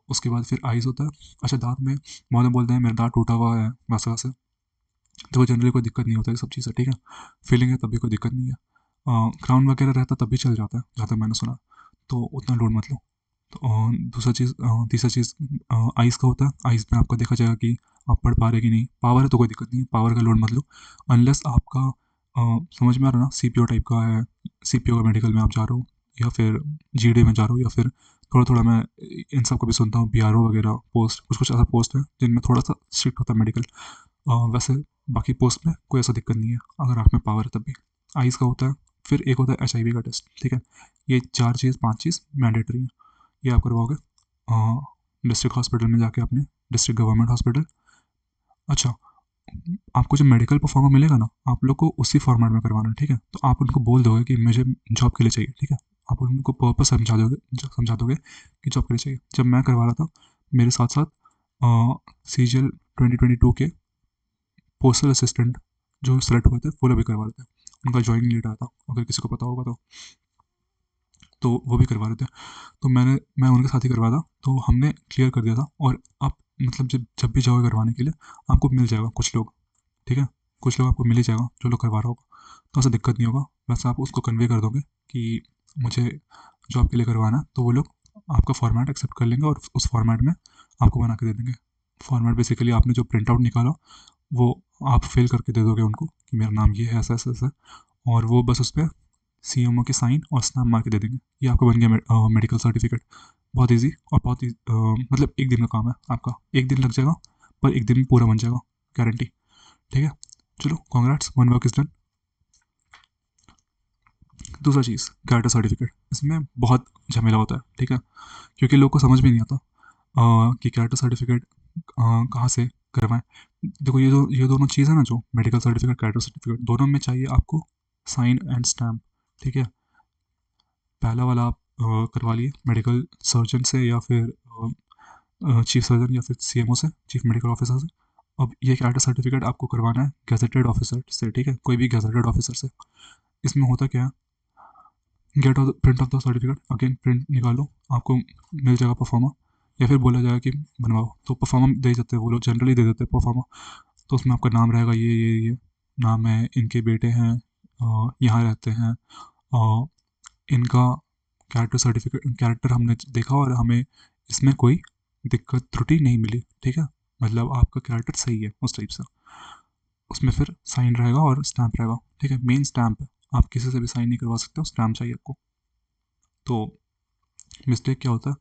उसके बाद फिर आइज़ होता है। अच्छा, दांत में बहुत बोलते हैं मेरा दांत टूटा हुआ है वैसे वैसे, तो वो जनरली कोई दिक्कत नहीं होता है, ये सब चीज़ें, ठीक है, फीलिंग है तब भी कोई दिक्कत नहीं है, क्राउन वगैरह रहता तब भी चल जाता है जहाँ तक मैंने सुना, तो उतना लोड मत लो। तो दूसरा चीज़, तीसरा चीज़, आइज़ का होता है, आइज़ में आपका देखा जाएगा कि आप पढ़ पा रहे कि नहीं, पावर है तो कोई दिक्कत नहीं है, पावर का लोड मत लो, अनलेस आपका समझ में आ रहा है ना, सीपीओ टाइप का है, सीपीओ का मेडिकल में आप जा रहे हो, या फिर जीडी में जा रहे हो, या फिर थोड़ा थोड़ा मैं इन सब को भी सुनता हूँ, बीआरओ वगैरह पोस्ट, कुछ कुछ ऐसा पोस्ट है जिनमें थोड़ा सा स्ट्रिक्ट होता है मेडिकल, वैसे बाकी पोस्ट में कोई ऐसा दिक्कत नहीं है, अगर आप में पावर है तब भी। आइज़ का होता है, फिर एक होता है एचआईवी का टेस्ट, ठीक है, ये चार चीज़ पांच चीज़ मैंडेटरी है, ये आप करवाओगे डिस्ट्रिक्ट हॉस्पिटल में जाके, अपने डिस्ट्रिक्ट गवर्नमेंट हॉस्पिटल। अच्छा, आपको जो मेडिकल परफॉर्मा मिलेगा ना, आप लोग को उसी फॉर्मेट में करवाना है, ठीक है, तो आप उनको बोल दोगे कि मुझे जॉब के लिए चाहिए, ठीक है, आप उनको पर्पस समझा दोगे कि जॉब के लिए चाहिए। जब मैं करवा रहा था, मेरे साथ साथ सीजीएल 2022 के पोस्टल असिस्टेंट जो सेलेक्ट हुए थे, वो लोग भी करवा रहे थे, उनका ज्वाइनिंग लेट आया था, अगर किसी को पता होगा तो वो भी करवा रहे थे, तो मैं उनके साथ ही करवाया था, तो हमने क्लियर कर दिया था। और आप मतलब जब जब भी जाओगे करवाने के लिए, आपको मिल जाएगा कुछ लोग, ठीक है, कुछ लोग आपको मिल ही जाएगा जो लोग करवा रहा होगा, तो ऐसा दिक्कत नहीं होगा। वैसे आप उसको कन्वे कर दोगे कि मुझे जॉब के लिए करवाना है, तो वो लोग आपका फॉर्मेट एक्सेप्ट कर लेंगे और उस फॉर्मेट में आपको बना के दे देंगे। फॉर्मेट बेसिकली आपने जो प्रिंट आउट निकाला, वो आप फिल करके दे दोगे उनको कि मेरा नाम ये है, ऐसा ऐसा ऐसा, और वो बस उस पर सीएमओ के साइन और स्टैम्प मार के दे देंगे, ये आपका बन गया मेडिकल सर्टिफिकेट। बहुत इजी और बहुत मतलब एक दिन का काम है आपका, एक दिन लग जाएगा, पर एक दिन में पूरा बन जाएगा, गारंटी, ठीक है। चलो congrats, one work is done. दूसरा चीज़ कैरेक्टर सर्टिफिकेट, इसमें बहुत झमेला होता है, ठीक है, क्योंकि लोग को समझ में नहीं आता कि कैरेक्टर सर्टिफिकेट कहाँ से करवाएं। देखो ये दोनों चीज़ है ना, जो मेडिकल सर्टिफिकेट कैरेक्टर सर्टिफिकेट दोनों में चाहिए आपको साइन एंड स्टैम्प, ठीक है। पहला वाला आप करवा लिए मेडिकल सर्जन से या फिर चीफ सर्जन या फिर सीएमओ से, चीफ मेडिकल ऑफिसर से। अब ये कैरेक्टर सर्टिफिकेट आपको करवाना है गैजेटेड ऑफिसर से, ठीक है, कोई भी गैजेटेड ऑफिसर से। इसमें होता क्या है, get of print of the certificate, again print निकालो, आपको मिल जाएगा परफॉर्मा, या फिर बोला जाएगा कि बनवाओ, तो परफॉर्मा दे देते हैं वो लोग, जनरली दे देते हैं परफॉर्मा। तो उसमें आपका नाम रहेगा, ये नाम है, इनके बेटे हैं, यहाँ रहते हैं, इनका कैरेक्टर सर्टिफिकेट कैरेक्टर हमने देखा और हमें इसमें कोई दिक्कत त्रुटि नहीं मिली, ठीक है, मतलब आपका कैरेक्टर सही है उस टाइप से। उसमें फिर साइन रहेगा और स्टैम्प रहेगा, ठीक है, मेन स्टैम्प है, आप किसी से भी साइन नहीं करवा सकते हो, स्टैम्प चाहिए आपको। तो मिस्टेक क्या होता है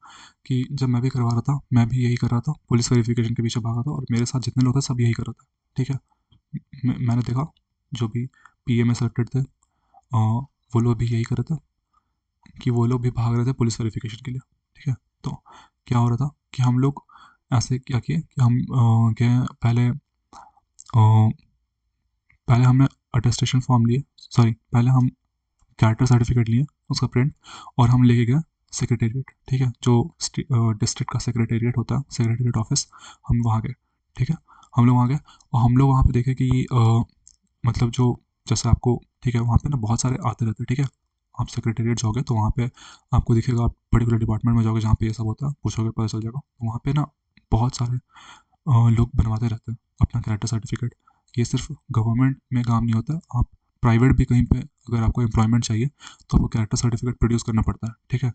कि जब मैं भी करवा रहा था, मैं भी यही कर रहा था, पुलिस वेरिफिकेशन के पीछे भागा था, और मेरे साथ जितने लोग थे सब यही कर रहा था, ठीक है। मैंने देखा जो भी पीए में सेलेक्टेड थे, वो लोग भी यही कर रहे थे कि वो लोग भी भाग रहे थे पुलिस वेरिफिकेशन के लिए, ठीक है। तो क्या हो रहा था कि हम लोग ऐसे क्या किए कि हम गए पहले हमने अटेस्टेशन फॉर्म लिए, सॉरी, पहले हम कैरेक्टर सर्टिफिकेट लिए उसका प्रिंट, और हम लेके गए सेक्रेटेरिएट, ठीक है, जो डिस्ट्रिक्ट का सेक्रेटेरिएट होता है, सेक्रेटेरिएट ऑफिस, हम वहाँ गए, ठीक है। हम लोग वहाँ गए और हम लोग वहाँ पे देखे कि मतलब जो, जैसे आपको, ठीक है, वहाँ पे ना बहुत सारे आते रहते हैं, ठीक है। आप सेक्रेटेरिएट जाओगे तो वहाँ पे आपको दिखेगा, आप पर्टिकुलर डिपार्टमेंट में जाओगे जहाँ पे ये सब होता है, पूछोगे पता चल जाएगा, तो वहाँ पे ना बहुत सारे लोग बनवाते रहते हैं अपना कैरेक्टर सर्टिफिकेट। ये सिर्फ गवर्नमेंट में काम नहीं होता, आप प्राइवेट भी कहीं पे अगर आपको एम्प्लॉयमेंट चाहिए तो आपको कैरेक्टर सर्टिफिकेट प्रोड्यूस करना पड़ता है, ठीक है।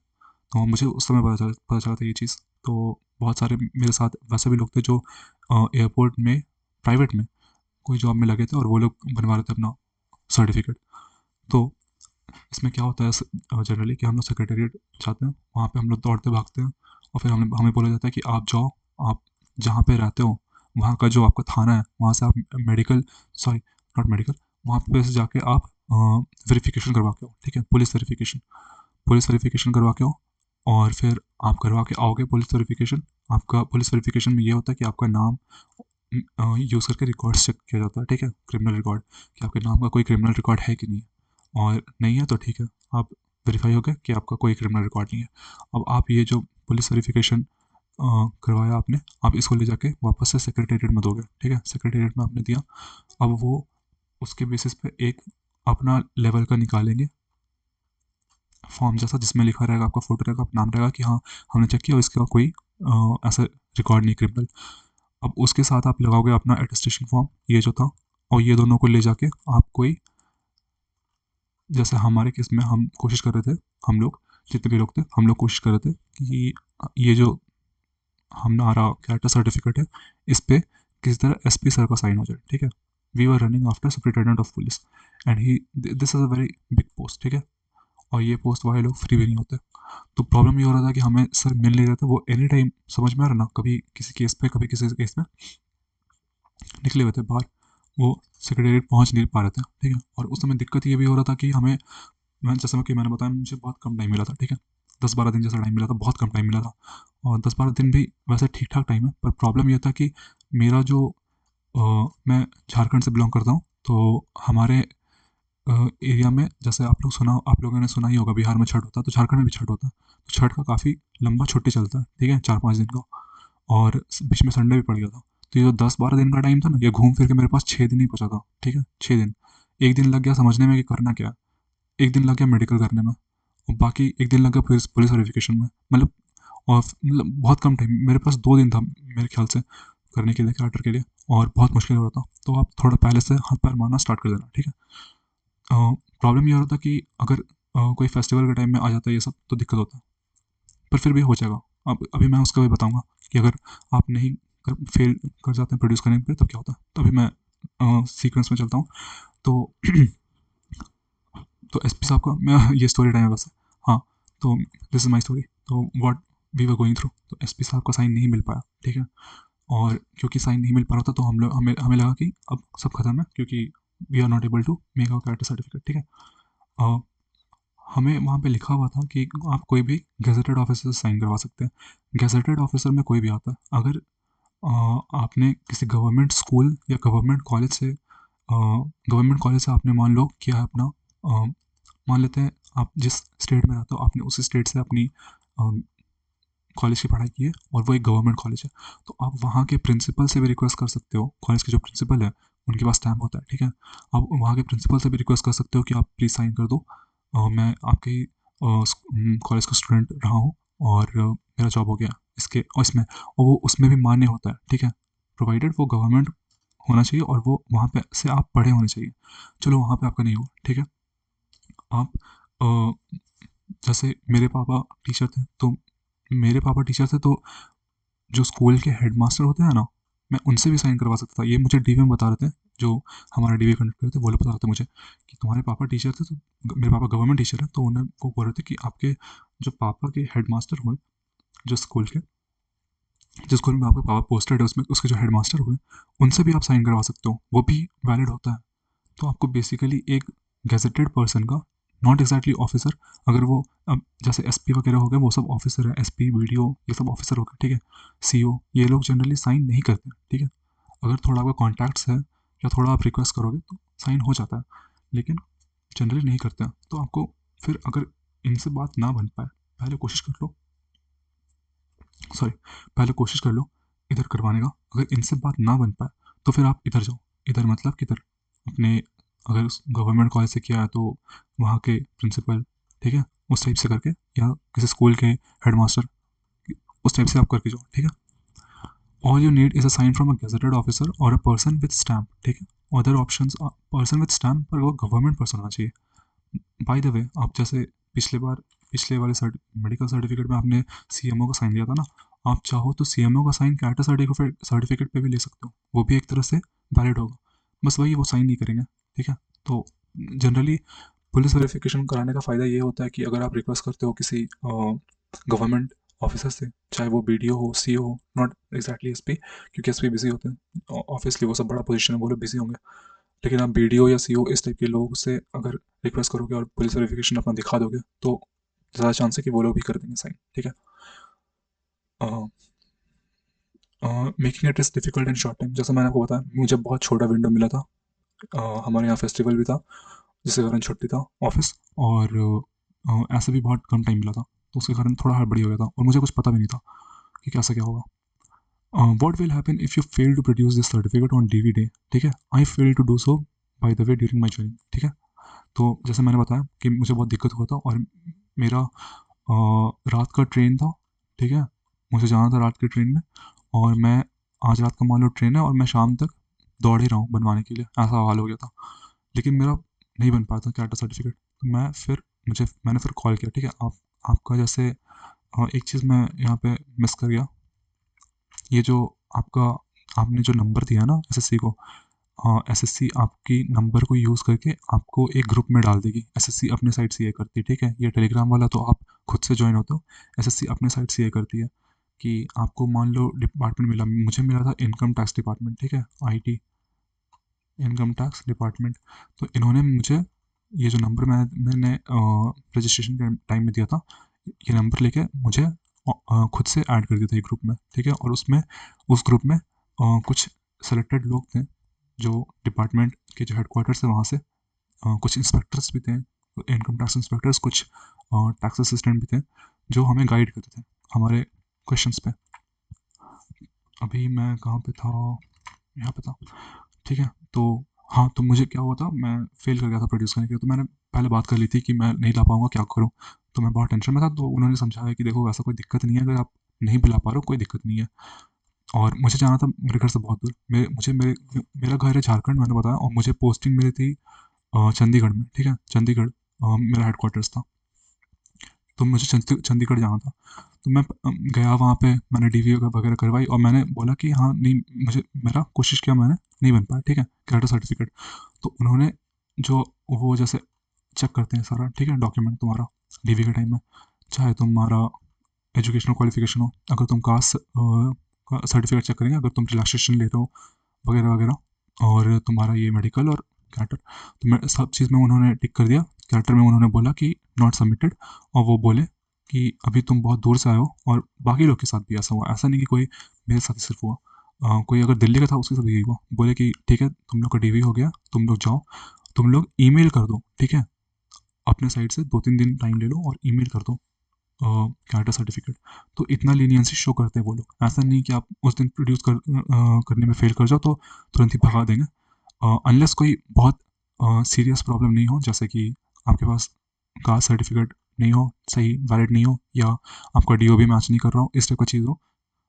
तो मुझे उस समय पता चला था ये चीज़। तो बहुत सारे मेरे साथ वैसे भी लोग थे जो एयरपोर्ट में प्राइवेट में कोई जॉब में लगे थे और वो लोग बनवा रहे थे अपना सर्टिफिकेट। तो इसमें क्या होता है जनरली कि हम लोग सेक्रेटेरिएट जाते हैं, वहाँ पे हम लोग दौड़ते भागते हैं, और फिर हमें बोला जाता है कि आप जाओ, आप जहाँ पे रहते हो वहाँ का जो आपका थाना है, वहाँ से आप मेडिकल, सॉरी नॉट मेडिकल, वहाँ पे से जाके आप वेरिफिकेशन करवा के आओ, ठीक है, पुलिस वेरिफिकेशन करवा के आओ। और फिर आप करवा के आओगे पुलिस वेरिफिकेशन। आपका पुलिस वेरिफिकेशन में ये होता है कि आपका नाम यूज़ करके रिकॉर्ड्स चेक किया जाता है, ठीक है, क्रिमिनल रिकॉर्ड, कि आपके नाम का कोई क्रिमिनल रिकॉर्ड है कि नहीं, और नहीं है तो ठीक है, आप वेरीफाई हो गया कि आपका कोई क्रिमिनल रिकॉर्ड नहीं है। अब आप ये जो पुलिस वेरिफिकेशन करवाया आपने, आप इसको ले जाके वापस से सेक्रेटेरिएट में दोगे, ठीक है, सेक्रेटेरिएट में आपने दिया। अब वो उसके बेसिस पे एक अपना लेवल का निकालेंगे फॉर्म जैसा, जिसमें लिखा रहेगा, आपका फोटो रहेगा, नाम रहेगा कि हाँ हमने चेक किया और इसका कोई ऐसा रिकॉर्ड नहीं क्रिमिनल। अब उसके साथ आप लगाओगे अपना अटेस्टेशन फॉर्म, ये जो था, और ये दोनों को ले जाके आप कोई, जैसे हमारे केस में हम कोशिश कर रहे थे, हम लोग जितने भी लोग थे हम लोग कोशिश कर रहे थे कि ये जो हमारा कैरेक्टर सर्टिफिकेट है इस पे किसी तरह एसपी सर का साइन हो जाए, ठीक है। We were running after superintendent of police, and he, this is a very big post, ठीक है, और ये पोस्ट वाले लोग फ्री भी नहीं होते। तो प्रॉब्लम ये हो रहा था कि हमें सर मिल नहीं रहे थे, वो एनी टाइम, समझ में आ रहा ना, कभी किसी केस पे कभी किसी केस में निकले हुए थे बाहर, वो सेक्रेटेरिएट पहुंच नहीं पा रहे थे, ठीक है। और उस समय दिक्कत ये भी हो रहा था कि हमें, जैसा कि मैंने बताया, मुझे बहुत कम टाइम मिला था, ठीक है, 10-12 दिन जैसा टाइम मिला था, बहुत कम टाइम मिला था। और 10-12 दिन भी वैसे ठीक ठाक टाइम है, पर प्रॉब्लम यह था कि मेरा जो मैं झारखंड से बिलोंग करता हूँ, तो हमारे एरिया में, जैसे आप लोगों ने सुना ही होगा, बिहार में छठ होता है, तो झारखंड में भी छठ होता है। तो छठ का काफ़ी लंबा छुट्टी चलता है, ठीक है, 4-5 दिन का, और बीच में संडे भी पड़ गया था। तो ये जो 10-12 दिन का टाइम था ना, ये घूम फिर के मेरे पास 6 दिन ही बचा था, ठीक है, 6 दिन। एक दिन लग गया समझने में कि करना क्या है, एक दिन लग गया मेडिकल करने में, और बाकी एक दिन लग गया पुलिस वेरिफिकेशन में, मतलब, और मतलब बहुत कम टाइम मेरे पास, 2 दिन था मेरे ख्याल से करने के लिए, कैरेक्टर के लिए, और बहुत मुश्किल हो रहा था। तो आप थोड़ा पहले से हाथ पैर मारना स्टार्ट कर देना, ठीक है। प्रॉब्लम ये हो रहा था कि अगर कोई फेस्टिवल के टाइम में आ जाता है ये सब तो दिक्कत होता है, पर फिर भी हो जाएगा। अब अभी मैं उसका भी बताऊंगा कि अगर आप नहीं फेल कर जाते हैं प्रोड्यूस करने पे तब क्या होता है। तो अभी मैं सीक्वेंस में चलता हूँ। तो एसपी साहब का मैं ये स्टोरी टाइम है वैसे, हाँ। तो दिस इज़ माई स्टोरी। तो what we were going through, तो एसपी साहब का साइन नहीं मिल पाया, ठीक है। और क्योंकि साइन नहीं मिल पा रहा था तो हम लोग हमें हमें लगा कि अब सब खत्म है, क्योंकि we are not able to make our character certificate, ठीक है। हमें वहाँ पे लिखा हुआ था कि आप कोई भी गेजेटेड ऑफिसर से साइन करवा सकते हैं। गेजेटेड ऑफिसर में कोई भी आता है। अगर आपने किसी गवर्नमेंट स्कूल या गवर्नमेंट कॉलेज से आपने मान लो किया है अपना, अ, मान लेते हैं आप जिस स्टेट में रहते हो आपने उसी स्टेट से अपनी कॉलेज की पढ़ाई की है और वो एक गवर्नमेंट कॉलेज है, तो आप वहाँ के प्रिंसिपल से भी रिक्वेस्ट कर सकते हो। कॉलेज के जो प्रिंसिपल है उनके पास स्टैम्प होता है, ठीक है। आप वहाँ के प्रिंसिपल से भी रिक्वेस्ट कर सकते हो कि आप प्लीज़ साइन कर दो, मैं आपके ही कॉलेज का स्टूडेंट रहा हूँ और मेरा जॉब हो गया इसके और इसमें, और वो उसमें भी मान्य होता है, ठीक है। प्रोवाइडेड वो गवर्नमेंट होना चाहिए और वो वहाँ पे से आप पढ़े होने चाहिए। चलो वहाँ पे आपका नहीं हुआ, ठीक है। आप जैसे मेरे पापा टीचर थे तो जो स्कूल के हेडमास्टर होते हैं ना, मैं उनसे भी साइन करवा सकता था। ये मुझे डीवी में बता रहे थे, जो हमारा डीवी कंडक्ट करते थे वो लोग बता रहे थे मुझे कि तुम्हारे पापा टीचर थे, तो मेरे पापा गवर्नमेंट टीचर है, तो उन्हें वो बोल रहे थे कि आपके जो पापा के हेडमास्टर हुए, जो स्कूल के जिस स्कूल में आपके पापा पोस्टेड है उसमें उसके जो हेडमास्टर हुए, उनसे भी आप साइन करवा सकते हो, वो भी वैलिड होता है। तो आपको बेसिकली एक गेजेटेड पर्सन का, नॉट एग्जैक्टली ऑफिसर, अगर वो अब जैसे एसपी वगैरह हो गए वो सब ऑफिसर है, एसपी वीडियो ये सब ऑफिसर हो गए, ठीक है। सीओ ये लोग जनरली साइन नहीं करते, ठीक है। अगर थोड़ा आपका कॉन्टैक्ट्स है या थोड़ा आप रिक्वेस्ट करोगे तो साइन हो जाता है, लेकिन जनरली नहीं करते हैं। तो आपको फिर अगर इनसे बात ना बन पाए, पहले कोशिश कर लो, सॉरी, पहले कोशिश कर लो इधर करवाने का। अगर इनसे बात ना बन पाए तो फिर आप इधर जाओ। इधर मतलब किधर, अपने, अगर गवर्नमेंट कॉलेज से किया है तो वहाँ के प्रिंसिपल, ठीक है, उस टाइप से करके, या किसी स्कूल के हेडमास्टर, उस टाइप से आप करके जाओ, ठीक है। All you need is a sign from a gazetted officer और अ पर्सन विद स्टैम्प, ठीक है। Other options, person with stamp पर वो गवर्नमेंट पर्सन होना चाहिए। बाय द वे, आप जैसे पिछले वाले मेडिकल सर्टिफिकेट में आपने सीएमओ का साइन दिया था ना, आप चाहो तो सीएमओ का साइन कैरेक्टर सर्टिफिकेट पे भी ले सकते हो, वो भी एक तरह से वैलिड होगा। बस वही, वो साइन नहीं करेंगे, ठीक है। तो जनरली पुलिस वेरिफिकेशन कराने का फ़ायदा ये होता है कि अगर आप रिक्वेस्ट करते हो किसी गवर्नमेंट ऑफिसर से, चाहे वो बीडीओ हो, सीओ हो, नॉट एग्जैक्टली एसपी, क्योंकि एसपी बिजी होते हैं, ऑब्वियसली वो सब बड़ा पोजीशन है, वो लोग बिजी होंगे। लेकिन आप बीडीओ या सीओ इस टाइप के लोग से अगर रिक्वेस्ट करोगे और पुलिस वेरिफिकेशन अपना दिखा दोगे तो ज़्यादा चांस है कि वो लोग भी कर देंगे साइन, ठीक है। Making it is difficult in short time, जैसा मैंने आपको बताया, मुझे बहुत छोटा विंडो मिला था। हमारे यहाँ फेस्टिवल भी था जिसके कारण छुट्टी था ऑफिस, और ऐसे भी बहुत कम टाइम मिला था, तो उसके कारण थोड़ा हड़बड़ी हो गया था और मुझे कुछ पता भी नहीं था कि कैसे क्या होगा। What will happen if you fail to produce this certificate on DV day, ठीक है। I fail to do so by the way during my journey, ठीक है। तो जैसे मैंने बताया कि मुझे बहुत दिक्कत हुआ था और मेरा रात का ट्रेन था, ठीक है। मुझे जाना था रात की ट्रेन में, और मैं, आज रात का मान लो ट्रेन है और मैं शाम तक दौड़ ही रहा हूँ बनवाने के लिए, ऐसा हाल हो गया था। लेकिन मेरा नहीं बन पाया था कैरेक्टर सर्टिफिकेट, तो मैंने फिर कॉल किया, ठीक है। आपका जैसे एक चीज़ मैं यहाँ पे मिस कर गया, ये जो आपका आपने जो नंबर दिया ना एसएससी को, एसएससी आपकी नंबर को यूज़ करके आपको एक ग्रुप में डाल देगी। एसएससी अपने साइड से ये करती है, ठीक है। ये टेलीग्राम वाला तो आप खुद से ज्वाइन होते हो, एसएससी अपने साइड से ये करती है कि आपको मान लो डिपार्टमेंट मिला, मुझे मिला था इनकम टैक्स डिपार्टमेंट, ठीक है, आईटी, इनकम टैक्स डिपार्टमेंट। तो इन्होंने मुझे ये जो नंबर मैंने रजिस्ट्रेशन के टाइम में दिया था, ये नंबर लेके मुझे खुद से ऐड कर दिया था एक ग्रुप में, ठीक है। और उस ग्रुप में कुछ सेलेक्टेड लोग थे जो डिपार्टमेंट के जो हेडक्वार्टर्स है वहाँ से, कुछ इंस्पेक्टर्स भी थे, इनकम टैक्स इंस्पेक्टर्स, कुछ टैक्स असिस्टेंट भी थे जो हमें गाइड करते थे हमारे क्वेश्चंस पे। अभी मैं कहाँ पे था, यहाँ पे था, ठीक है। तो हाँ, तो मुझे क्या हुआ था, मैं फेल कर गया था प्रोड्यूस करने के लिए, तो मैंने पहले बात कर ली थी कि मैं नहीं ला पाऊँगा, क्या करूँ। तो मैं बहुत टेंशन में था, तो उन्होंने समझाया कि देखो ऐसा कोई दिक्कत नहीं है, अगर आप नहीं बुला पा रहे हो कोई दिक्कत नहीं है। और मुझे जाना था मेरे घर से बहुत दूर, मेरा घर है झारखंड, मैंने बताया, और मुझे पोस्टिंग मिली थी चंडीगढ़ में, ठीक है। चंडीगढ़ मेरा हेडक्वार्टर्स था, तो मुझे चंडीगढ़ जाना था। तो मैं गया वहाँ पे, मैंने डीवी वगैरह करवाई और मैंने बोला कि हाँ नहीं, मुझे मेरा कोशिश किया, मैंने नहीं बन पाया, ठीक है, कैरेक्टर सर्टिफिकेट। तो उन्होंने जो वो जैसे चेक करते हैं सारा, ठीक है, डॉक्यूमेंट तुम्हारा डीवी के टाइम में, चाहे तुम्हारा एजुकेशनल क्वालिफिकेशन हो, अगर तुम कास्ट सर्टिफिकेट चेक करेंगे, अगर तुम रिलैक्सेशन ले रहे हो वगैरह वगैरह, और तुम्हारा ये मेडिकल और कैरेक्टर, तो मैं सब चीज़ में उन्होंने टिक कर दिया। कैरेक्टर में उन्होंने बोला कि नॉट सबमिटेड, और वो बोले कि अभी तुम बहुत दूर से आए हो, और बाकी लोग के साथ भी ऐसा हुआ, ऐसा नहीं कि कोई मेरे साथ ही सिर्फ हुआ, कोई अगर दिल्ली का था उसके साथ भी यही हुआ। बोले कि ठीक है तुम लोग का डीवी हो गया, तुम लोग जाओ, तुम लोग ईमेल कर दो, ठीक है, अपने साइड से 2-3 दिन टाइम ले लो और ईमेल कर दो कैरेक्टर सर्टिफिकेट। तो इतना लीनियंसी शो करते हैं वो लोग, ऐसा नहीं कि आप उस दिन प्रोड्यूस करने में फेल कर जाओ तो तुरंत ही भगा देंगे, अनलेस कोई बहुत सीरियस प्रॉब्लम नहीं हो, जैसे कि आपके पास कास्ट सर्टिफिकेट नहीं हो, सही वैलिड नहीं हो, या आपका डीओबी मैच नहीं कर रहा हो, इस टाइप का चीज़ हो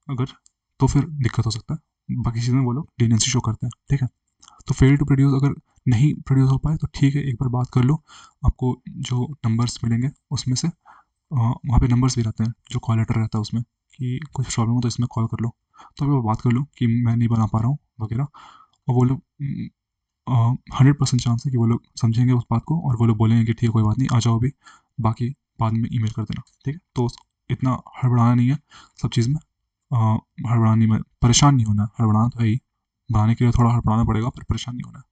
अगर, तो फिर दिक्कत हो सकता है। बाकी चीज़ें वो लोग लीनियंसी शो करते हैं, ठीक है। तो फेल टू प्रोड्यूस अगर नहीं प्रोड्यूस हो पाए तो ठीक है, एक बार बात कर लो, आपको जो नंबर्स मिलेंगे उसमें से वहाँ पे नंबर्स भी रहते हैं, जो कॉल लेटर रहता है उसमें, कि कुछ प्रॉब्लम हो तो इसमें कॉल कर लो, तो अभी वो बात कर लो कि मैं नहीं बना पा रहा हूँ वगैरह, और वो लोग 100% चांस है कि वो लोग समझेंगे उस बात को, और वो लोग बोलेंगे कि ठीक है कोई बात नहीं, आ जाओ अभी, बाकी बाद में ईमेल कर देना, ठीक है। तो इतना हड़बड़ाना नहीं है सब चीज़ में, हड़बड़ाना नहीं, में परेशान नहीं होना है, हड़बड़ाना तो है ही, बनाने के लिए थोड़ा हड़बड़ाना पड़ेगा, पर परेशान नहीं होना है।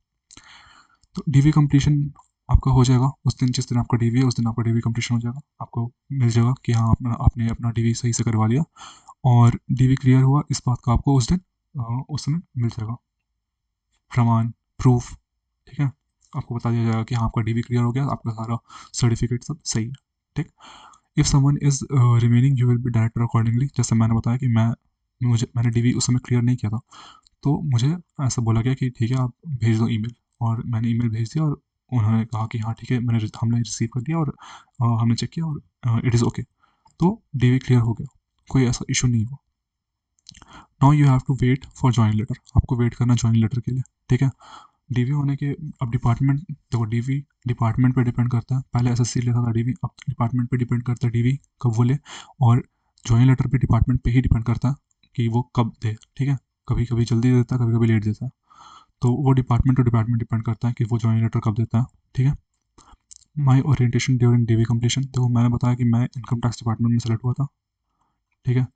तो डीवी कंप्लीशन आपका हो जाएगा उस दिन, जिस दिन आपका डीवी है उस दिन आपका डीवी कंप्लीशन हो जाएगा, आपको मिल जाएगा कि हाँ आपने अपना डीवी सही से करवा लिया, और डीवी क्लियर हुआ इस बात का आपको उस दिन उस समय मिल जाएगा प्रमाण, प्रूफ, ठीक है। आपको बता दिया जाएगा कि हाँ आपका डीवी क्लियर हो गया, आपका सारा सर्टिफिकेट सब सही है, ठीक। If someone is remaining you will be director accordingly, जैसे मैंने बताया कि मैंने डीवी उस समय क्लियर नहीं किया था, तो मुझे ऐसा बोला गया कि ठीक है आप भेज दो ईमेल, और मैंने ईमेल भेज दिया, और उन्होंने कहा कि हाँ ठीक है हमने रिसीव कर लिया, और हमने चेक किया, और इट इज़ ओके, तो डीवी क्लियर हो गया, कोई ऐसा इशू नहीं हुआ। Now you have to wait for join letter, आपको वेट करना जॉइन लेटर के लिए, ठीक है। डीवी होने के, अब डिपार्टमेंट देखो, डीवी डिपार्टमेंट पे डिपेंड करता है, पहले एसएससी लेता था डीवी, अब डिपार्टमेंट पे डिपेंड करता है डीवी कब वो ले, और जॉइन लेटर भी डिपार्टमेंट पे ही डिपेंड करता है कि वो कब दे, ठीक है। कभी कभी जल्दी देता है, कभी कभी लेट देता है, तो वो डिपार्टमेंट टू डिपार्टमेंट डिपेंड करता है कि वो जॉइन लेटर कब देता है, ठीक है। माई ओरिएंटेशन ड्यूरिंग डीवी कंप्लीशन, देखो मैंने बताया कि मैं इनकम टैक्स डिपार्टमेंट में सेलेक्ट हुआ था, ठीक है,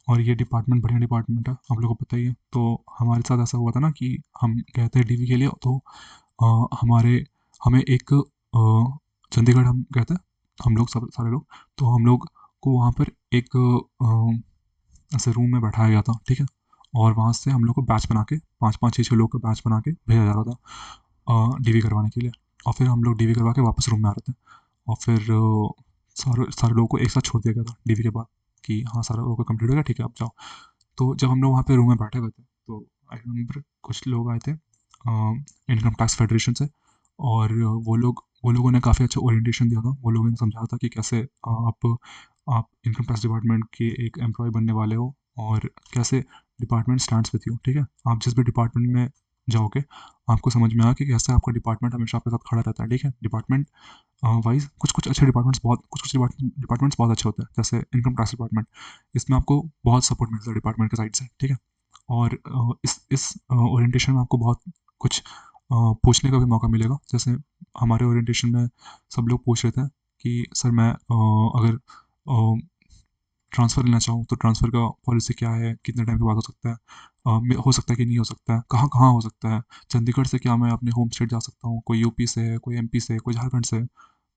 और ये डिपार्टमेंट बढ़िया डिपार्टमेंट है, आप लोगों को पता ही है। तो हमारे साथ ऐसा हुआ था ना कि हम गए थे डीवी के लिए, तो हमारे हमें एक चंडीगढ़ हम गए थे, हम लोग सब सारे लोग, तो हम लोग को वहाँ पर एक ऐसे रूम में बैठाया गया था, ठीक है, और वहाँ से हम लोग को बैच बना के 5-5 6-6 लोग का बैच बना के भेजा जा रहा था डीवी करवाने के लिए, और फिर हम लोग डीवी करवा के वापस रूम में आ रहे थे, और फिर सारे सारे लोगों को एक साथ छोड़ दिया गया था डीवी के बाद, कि हाँ सारे लोगों का कंप्लीट हो गया, ठीक है आप जाओ। तो जब हम लोग वहाँ पे रूम में बैठे हुए थे, तो आई रिमेंबर कुछ लोग आए थे इनकम टैक्स फेडरेशन से, और वो लोगों ने काफ़ी अच्छा ओरिएंटेशन दिया था, वो लोगों ने समझाया था कि कैसे आप इनकम टैक्स डिपार्टमेंट के एक एम्प्लॉय बनने वाले हो, और कैसे डिपार्टमेंट स्टैंड्स विथ यू, ठीक है। आप जिस भी डिपार्टमेंट में जाओगे, आपको समझ में आया कि कैसे आपका डिपार्टमेंट हमेशा आपके साथ खड़ा रहता है, ठीक है। डिपार्टमेंट वाइज कुछ कुछ अच्छे डिपार्टमेंट्स, बहुत कुछ कुछ डिपार्टमेंट्स बहुत अच्छे होते हैं, जैसे इनकम टैक्स डिपार्टमेंट, इसमें आपको बहुत सपोर्ट मिलता है डिपार्टमेंट के साइड से, ठीक है। और इस ओरिएंटेशन में आपको बहुत कुछ पूछने का भी मौका मिलेगा, जैसे हमारे ओरिएंटेशन में सब लोग पूछ रहे थे कि सर मैं अगर ट्रांसफ़र लेना चाहूँ तो ट्रांसफ़र का पॉलिसी क्या है, कितने टाइम के बाद हो सकता है, हो सकता है कि नहीं हो सकता है, कहाँ कहाँ हो सकता है, चंडीगढ़ से क्या मैं अपने होम स्टेट जा सकता हूँ, कोई यूपी से है, कोई एमपी से है, कोई झारखंड से है,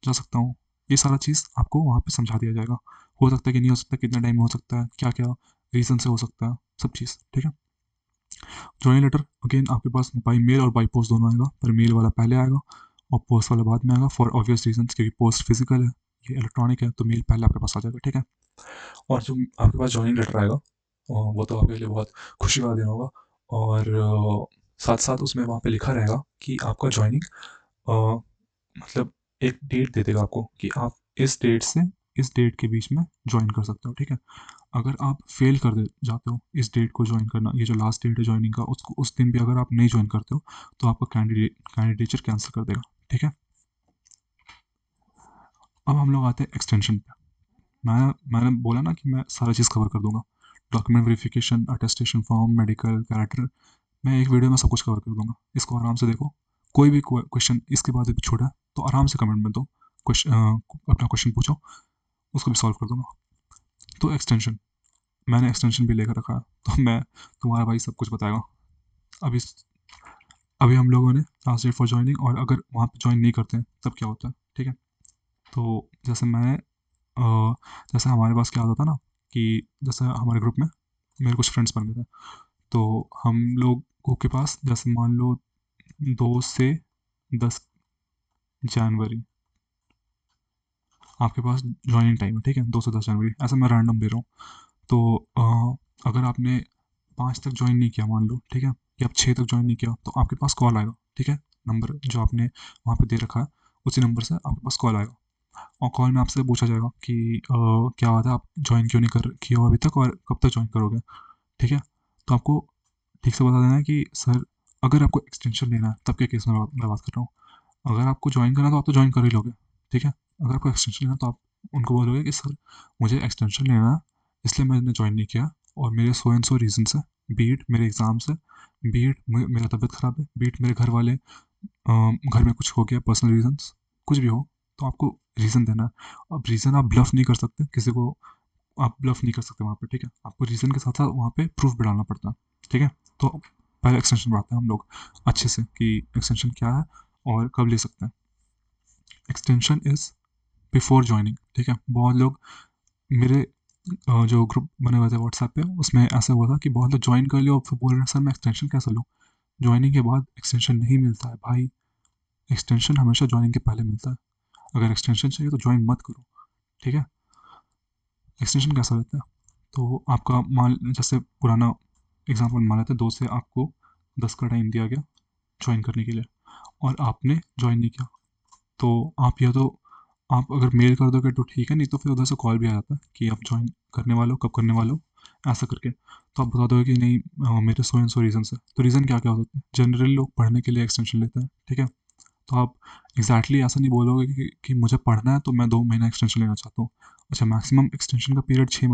जा सकता हूँ, ये सारा चीज़ आपको वहाँ पे समझा दिया जाएगा, हो सकता है कि नहीं हो सकता, कितने टाइम में हो सकता है, क्या क्या रीज़न से हो सकता है, सब चीज़, ठीक है। जॉइनिंग लेटर अगेन आपके पास बाई मेल और बाई पोस्ट दोनों आएगा, पर मेल वाला पहले आएगा और पोस्ट वाला बाद में आएगा, फॉर ऑब्वियस रीजन, क्योंकि पोस्ट फिजिकल है, ये इलेक्ट्रॉनिक है, तो मेल पहले आपके पास आ जाएगा, ठीक है। और जो आपके पास जॉइनिंग लेटर आएगा वो तो आपके लिए बहुत खुशी वाला दिन होगा, और साथ साथ उसमें वहाँ पे लिखा रहेगा कि आपका जॉइनिंग मतलब एक डेट दे देगा आपको कि आप इस डेट से इस डेट के बीच में ज्वाइन कर सकते हो, ठीक है। अगर आप फेल कर दे जाते हो इस डेट को ज्वाइन करना, ये जो लास्ट डेट है ज्वाइनिंग का, उसको उस दिन भी अगर आप नहीं ज्वाइन करते हो तो आपका कैंडिडेचर कैंसिल कर देगा, ठीक है। अब हम लोग आते हैं एक्सटेंशन पे। मैंने बोला ना कि मैं सारा चीज़ कवर कर दूंगा, document verification, attestation form, medical, character, मैं एक वीडियो में सब कुछ कवर कर दूंगा, इसको आराम से देखो। कोई भी क्वेश्चन इसके बाद भी छोड़ा है तो आराम से कमेंट में दो, अपना क्वेश्चन पूछो, उसको भी सॉल्व कर दूंगा। तो एक्सटेंशन, मैंने एक्सटेंशन भी लेकर रखा है, तो मैं तुम्हारा भाई सब कुछ बताएगा। अभी अभी हम लोगों ने लास्ट डेट फॉर ज्वाइनिंग, और अगर वहाँ पे ज्वाइन नहीं करते हैं तब क्या होता है, ठीक है। तो जैसे मैं जैसे हमारे पास क्या होता था ना कि जैसे हमारे ग्रुप में मेरे कुछ फ्रेंड्स बन गए थे, तो हम लोगों के पास जैसे मान लो 2 से 10 जनवरी आपके पास ज्वाइनिंग टाइम है, ठीक है, 2 से 10 जनवरी, ऐसा मैं रैंडम दे रहा हूँ। तो अगर आपने 5 तक ज्वाइन नहीं किया मान लो, ठीक है, या आप 6 तक ज्वाइन नहीं किया, तो आपके पास कॉल आएगा, ठीक है, नंबर जो आपने वहाँ पे दे रखा है उसी नंबर से आपके पास कॉल आएगा। और कॉल में आपसे पूछा जाएगा कि क्या बात है, आप ज्वाइन क्यों नहीं कर किया हो अभी तक और कब तक ज्वाइन करोगे, ठीक है। तो आपको ठीक से बता देना है कि सर, अगर आपको एक्सटेंशन लेना है तब के केस में मैं बात कर रहा हूँ। अगर आपको ज्वाइन करना है तो आप तो ज्वाइन कर ही लोगे, ठीक है। अगर आपको एक्सटेंशन लेना है तो आप उनको बोलोगे कि सर मुझे एक्सटेंशन लेना है, इसलिए मैंने ज्वाइन नहीं किया और मेरे सो एंड सो रीजन है, बीट मेरे एग्ज़ाम्स है, बीट मेरा तबीयत ख़राब है, बीट मेरे घर वाले घर में कुछ हो गया, पर्सनल रीजंस, कुछ भी हो, तो आपको रीज़न देना है। अब रीज़न आप ब्लफ नहीं कर सकते किसी को, आप ब्लफ नहीं कर सकते वहाँ पे, ठीक है। आपको रीज़न के साथ साथ वहाँ पे प्रूफ भी डालना पड़ता है, ठीक है। तो पहले एक्सटेंशन बढ़ाते हैं हम लोग अच्छे से कि एक्सटेंशन क्या है और कब ले सकते हैं। एक्सटेंशन इज़ बिफोर ज्वाइनिंग, ठीक है। बहुत लोग मेरे जो ग्रुप बने हुए थे व्हाट्सएप पे, उसमें ऐसा हुआ था कि बहुत लोग ज्वाइन कर लिया और फिर बोल रहे हैं सर मैं एक्सटेंशन कैसे लूँ। ज्वाइनिंग के बाद एक्सटेंशन नहीं मिलता है भाई, एक्सटेंशन हमेशा ज्वाइनिंग के पहले मिलता है। अगर एक्सटेंशन चाहिए तो ज्वाइन मत करो, ठीक है। एक्सटेंशन कैसा रहता है, तो आपका मान जैसे पुराना एग्जाम्पल मान लेते हैं, 2 से आपको 10 का टाइम दिया गया ज्वाइन करने के लिए और आपने ज्वाइन नहीं किया, तो आप या तो आप अगर मेल कर दोगे तो ठीक है, नहीं तो फिर उधर से कॉल भी आ जाता है कि आप ज्वाइन करने वाले हो, कब करने वाले हो, ऐसा करके। तो आप बता दोगे कि नहीं मेरे सो एंड सो रीज़न है। तो रीज़न क्या क्या हो सकते हैं, जनरली लोग पढ़ने के लिए एक्सटेंशन लेते हैं, ठीक है। तो आप एग्जैक्टली ऐसा नहीं बोलोगे कि मुझे पढ़ना है तो मैं 2 महीना एक्सटेंशन लेना चाहता हूँ। अच्छा, मैक्सिमम एक्सटेंशन का पीरियड 6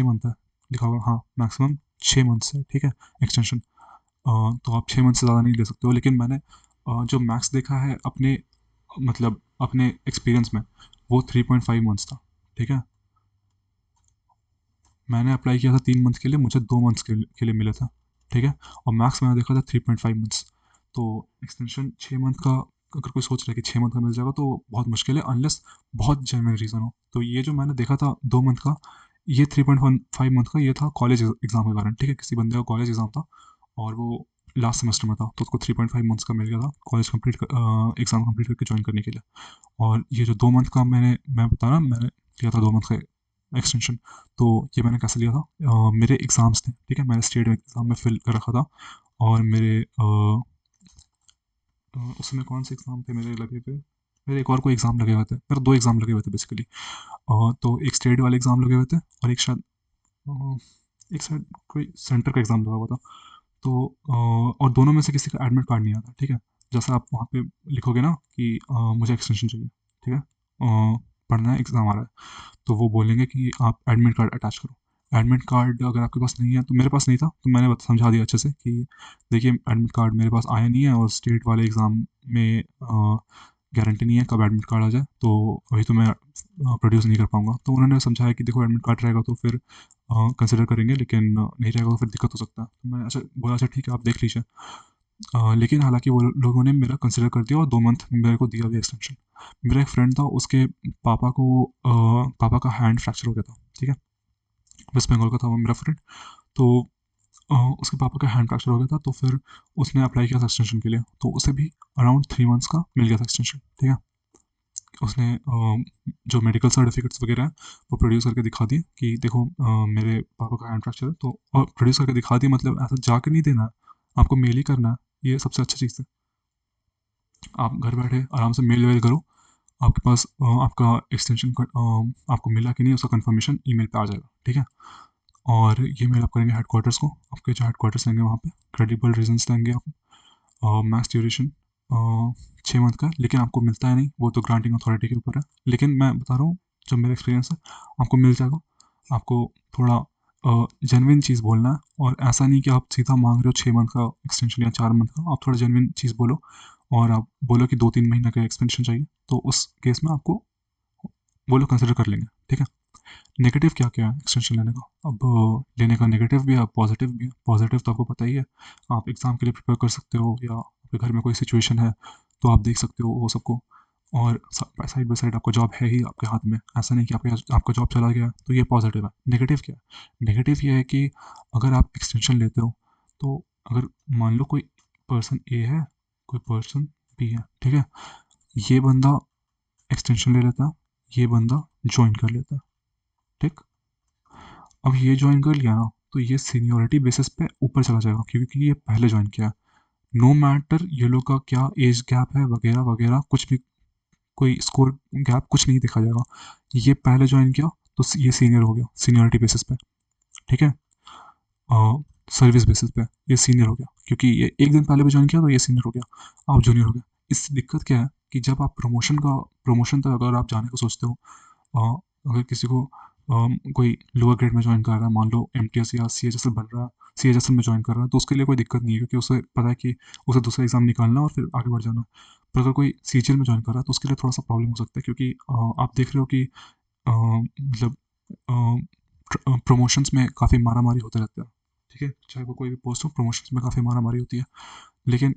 मंथ है, लिखा होगा, हाँ मैक्सिमम 6 मंथ्स है, ठीक है, एक्सटेंशन। तो आप 6 मंथ से ज़्यादा नहीं ले सकते हो, लेकिन मैंने जो मैक्स देखा है अपने मतलब अपने एक्सपीरियंस में, वो 3.5 मंथ्स था, ठीक है। मैंने अप्लाई किया था 3 मंथ के लिए, मुझे 2 मंथ्स के लिए मिला था, ठीक है। और मैक्स मैंने देखा था 3.5 मंथ्स। तो एक्सटेंशन 6 मंथ का, अगर कोई सोच रहा है कि 6 मंथ का मिल जाएगा तो बहुत मुश्किल है, अनलेस बहुत जेन्युइन रीज़न हो। तो ये जो मैंने देखा था 2 मंथ का, ये 3.15 मंथ का ये था कॉलेज एग्ज़ाम के कारण, ठीक है। किसी बंदे का कॉलेज एग्ज़ाम था और वो लास्ट सेमेस्टर में था, तो उसको 3.5 मंथ्स का मिल गया था कॉलेज कंप्लीट एग्ज़ाम कंप्लीट करके ज्वाइन करने के लिए। और ये जो 2 मंथ का मैं बता रहा, मैंने लिया था 2 मंथ का एक्सटेंशन। तो ये मैंने कैसे लिया था, मेरे एग्ज़ाम्स थे, ठीक है, मैंने स्टेट एग्ज़ाम में फिल कर रखा था और मेरे उस समय कौन से एग्ज़ाम थे मेरे लगे हुए, मेरे एक और कोई एग्ज़ाम लगे हुए थे, मेरे 2 एग्ज़ाम लगे हुए थे बेसिकली। तो एक स्टेट वाले एग्ज़ाम लगे हुए थे और अ, एक शायद कोई सेंटर का एग्ज़ाम लगा हुआ था। तो और दोनों में से किसी का एडमिट कार्ड नहीं आता, ठीक है। जैसा आप वहाँ पे लिखोगे ना कि मुझे एक्सटेंशन चाहिए, ठीक है, पढ़ना है, एग्ज़ाम आ रहा है, तो वो बोलेंगे कि आप एडमिट कार्ड अटैच करो। एडमिट कार्ड अगर आपके पास नहीं है, तो मेरे पास नहीं था, तो मैंने समझा दिया अच्छे से कि देखिए एडमिट कार्ड मेरे पास आया नहीं है और स्टेट वाले एग्ज़ाम में गारंटी नहीं है कब एडमिट कार्ड आ जाए, तो अभी तो मैं प्रोड्यूस नहीं कर पाऊँगा। तो उन्होंने समझाया कि देखो एडमिट कार्ड रहेगा तो फिर कंसिडर करेंगे, लेकिन नहीं रहेगा तो फिर दिक्कत हो सकता है। तो मैं अच्छा बोला, अच्छा ठीक है आप देख लीजिए। लेकिन हालाँकि वो लोगों ने मेरा कंसिडर कर दिया और 2 मंथ मेरे को दिया भी एक्सटेंशन। मेरा एक फ्रेंड था, उसके पापा का हैंड फ्रैक्चर हो गया था, ठीक है। वेस्ट बंगाल का था वो मेरा फ्रेंड। तो अ, उसके पापा का हैंड फ्रैक्चर हो गया था, तो फिर उसने अप्लाई किया था एक्सटेंशन के लिए, तो उसे भी अराउंड 3 मंथ्स का मिल गया था एक्सटेंशन, ठीक है। उसने जो मेडिकल सर्टिफिकेट्स वगैरह हैं वो प्रोड्यूस करके दिखा दिए कि देखो मेरे पापा का हैंड फ्रैक्चर है, तो और प्रोड्यूस करके दिखा दिए, मतलब ऐसा जाके नहीं देना है, आपको मेल ही करना है, ये सबसे अच्छी चीज़ है। आप घर बैठे आराम से मेल वेल करो, आपके पास आपका एक्सटेंशन आपको मिला कि नहीं उसका कंफर्मेशन ईमेल पे आ जाएगा, ठीक है। और ये मेल आप करेंगे हेडक्वार्टर्स को, आपके जो हेडक्वार्टर्स लेंगे वहाँ पे क्रेडिबल रीजंस लेंगे आप। मैक्स ड्यूरेशन 6 मंथ का, लेकिन आपको मिलता है नहीं, वो तो ग्रांटिंग अथॉरिटी के ऊपर है। लेकिन मैं बता रहा हूँ जो मेरा एक्सपीरियंस है, आपको मिल जाएगा। आपको थोड़ा जेनविन चीज़ बोलना है, और ऐसा नहीं कि आप सीधा मांग रहे हो 6 मंथ का एक्सटेंशन या 4 मंथ का, आप थोड़ा जेनविन चीज़ बोलो और आप बोलो कि 2-3 महीने का एक्सटेंशन चाहिए, तो उस केस में आपको वो लोग कंसिडर कर लेंगे, ठीक है। नेगेटिव क्या क्या है एक्सटेंशन लेने का, अब लेने का नेगेटिव भी है, पॉजिटिव भी है। पॉजिटिव तो आपको पता ही है, आप एग्ज़ाम के लिए प्रिपेयर कर सकते हो, या आपके घर में कोई सिचुएशन है तो आप देख सकते हो वो सबको। और साइड बाय साइड आपका जॉब है ही आपके हाथ में, ऐसा नहीं कि आपका जॉब चला गया, तो ये पॉजिटिव है। नेगेटिव क्या है? नेगेटिव ये है कि अगर आप एक्सटेंशन लेते हो, तो अगर मान लो कोई पर्सन ए है, कोई पर्सन बी है, ठीक है, ये बंदा एक्सटेंशन ले लेता है, ये बंदा ज्वाइन कर लेता है, ठीक। अब ये ज्वाइन कर लिया ना, तो ये सीनियोरिटी बेसिस पे ऊपर चला जाएगा, क्योंकि ये पहले ज्वाइन किया है। नो मैटर ये लोग का क्या एज गैप है वगैरह वगैरह, कुछ भी कोई स्कोर गैप कुछ नहीं देखा जाएगा। ये पहले ज्वाइन किया तो ये सीनियर हो गया सीनियरिटी बेसिस पे, ठीक है। सर्विस बेसिस पे ये सीनियर हो गया, क्योंकि ये एक दिन पहले भी ज्वाइन किया तो ये सीनियर हो गया, आप जूनियर हो गया। इससे दिक्कत क्या है कि जब आप प्रमोशन तक अगर आप जाने को सोचते हो, अगर किसी को कोई लोअर ग्रेड में ज्वाइन कर रहा है, मान लो एमटीएस या सीएचएसएल बन रहा है, सीएचएसएल में ज्वाइन कर रहा है, तो उसके लिए कोई दिक्कत नहीं है, क्योंकि उसे पता है कि उसे दूसरा एग्जाम निकालना है और फिर आगे बढ़ जाना है। पर अगर कोई सीजीएल में ज्वाइन कर रहा है तो उसके लिए थोड़ा सा प्रॉब्लम हो सकता है, क्योंकि आप देख रहे हो कि मतलब प्रमोशंस में काफ़ी मारा मारी होते रहते हैं, ठीक है, चाहे वो कोई भी पोस्ट हो, प्रमोशंस में काफ़ी मारा मारी होती है। लेकिन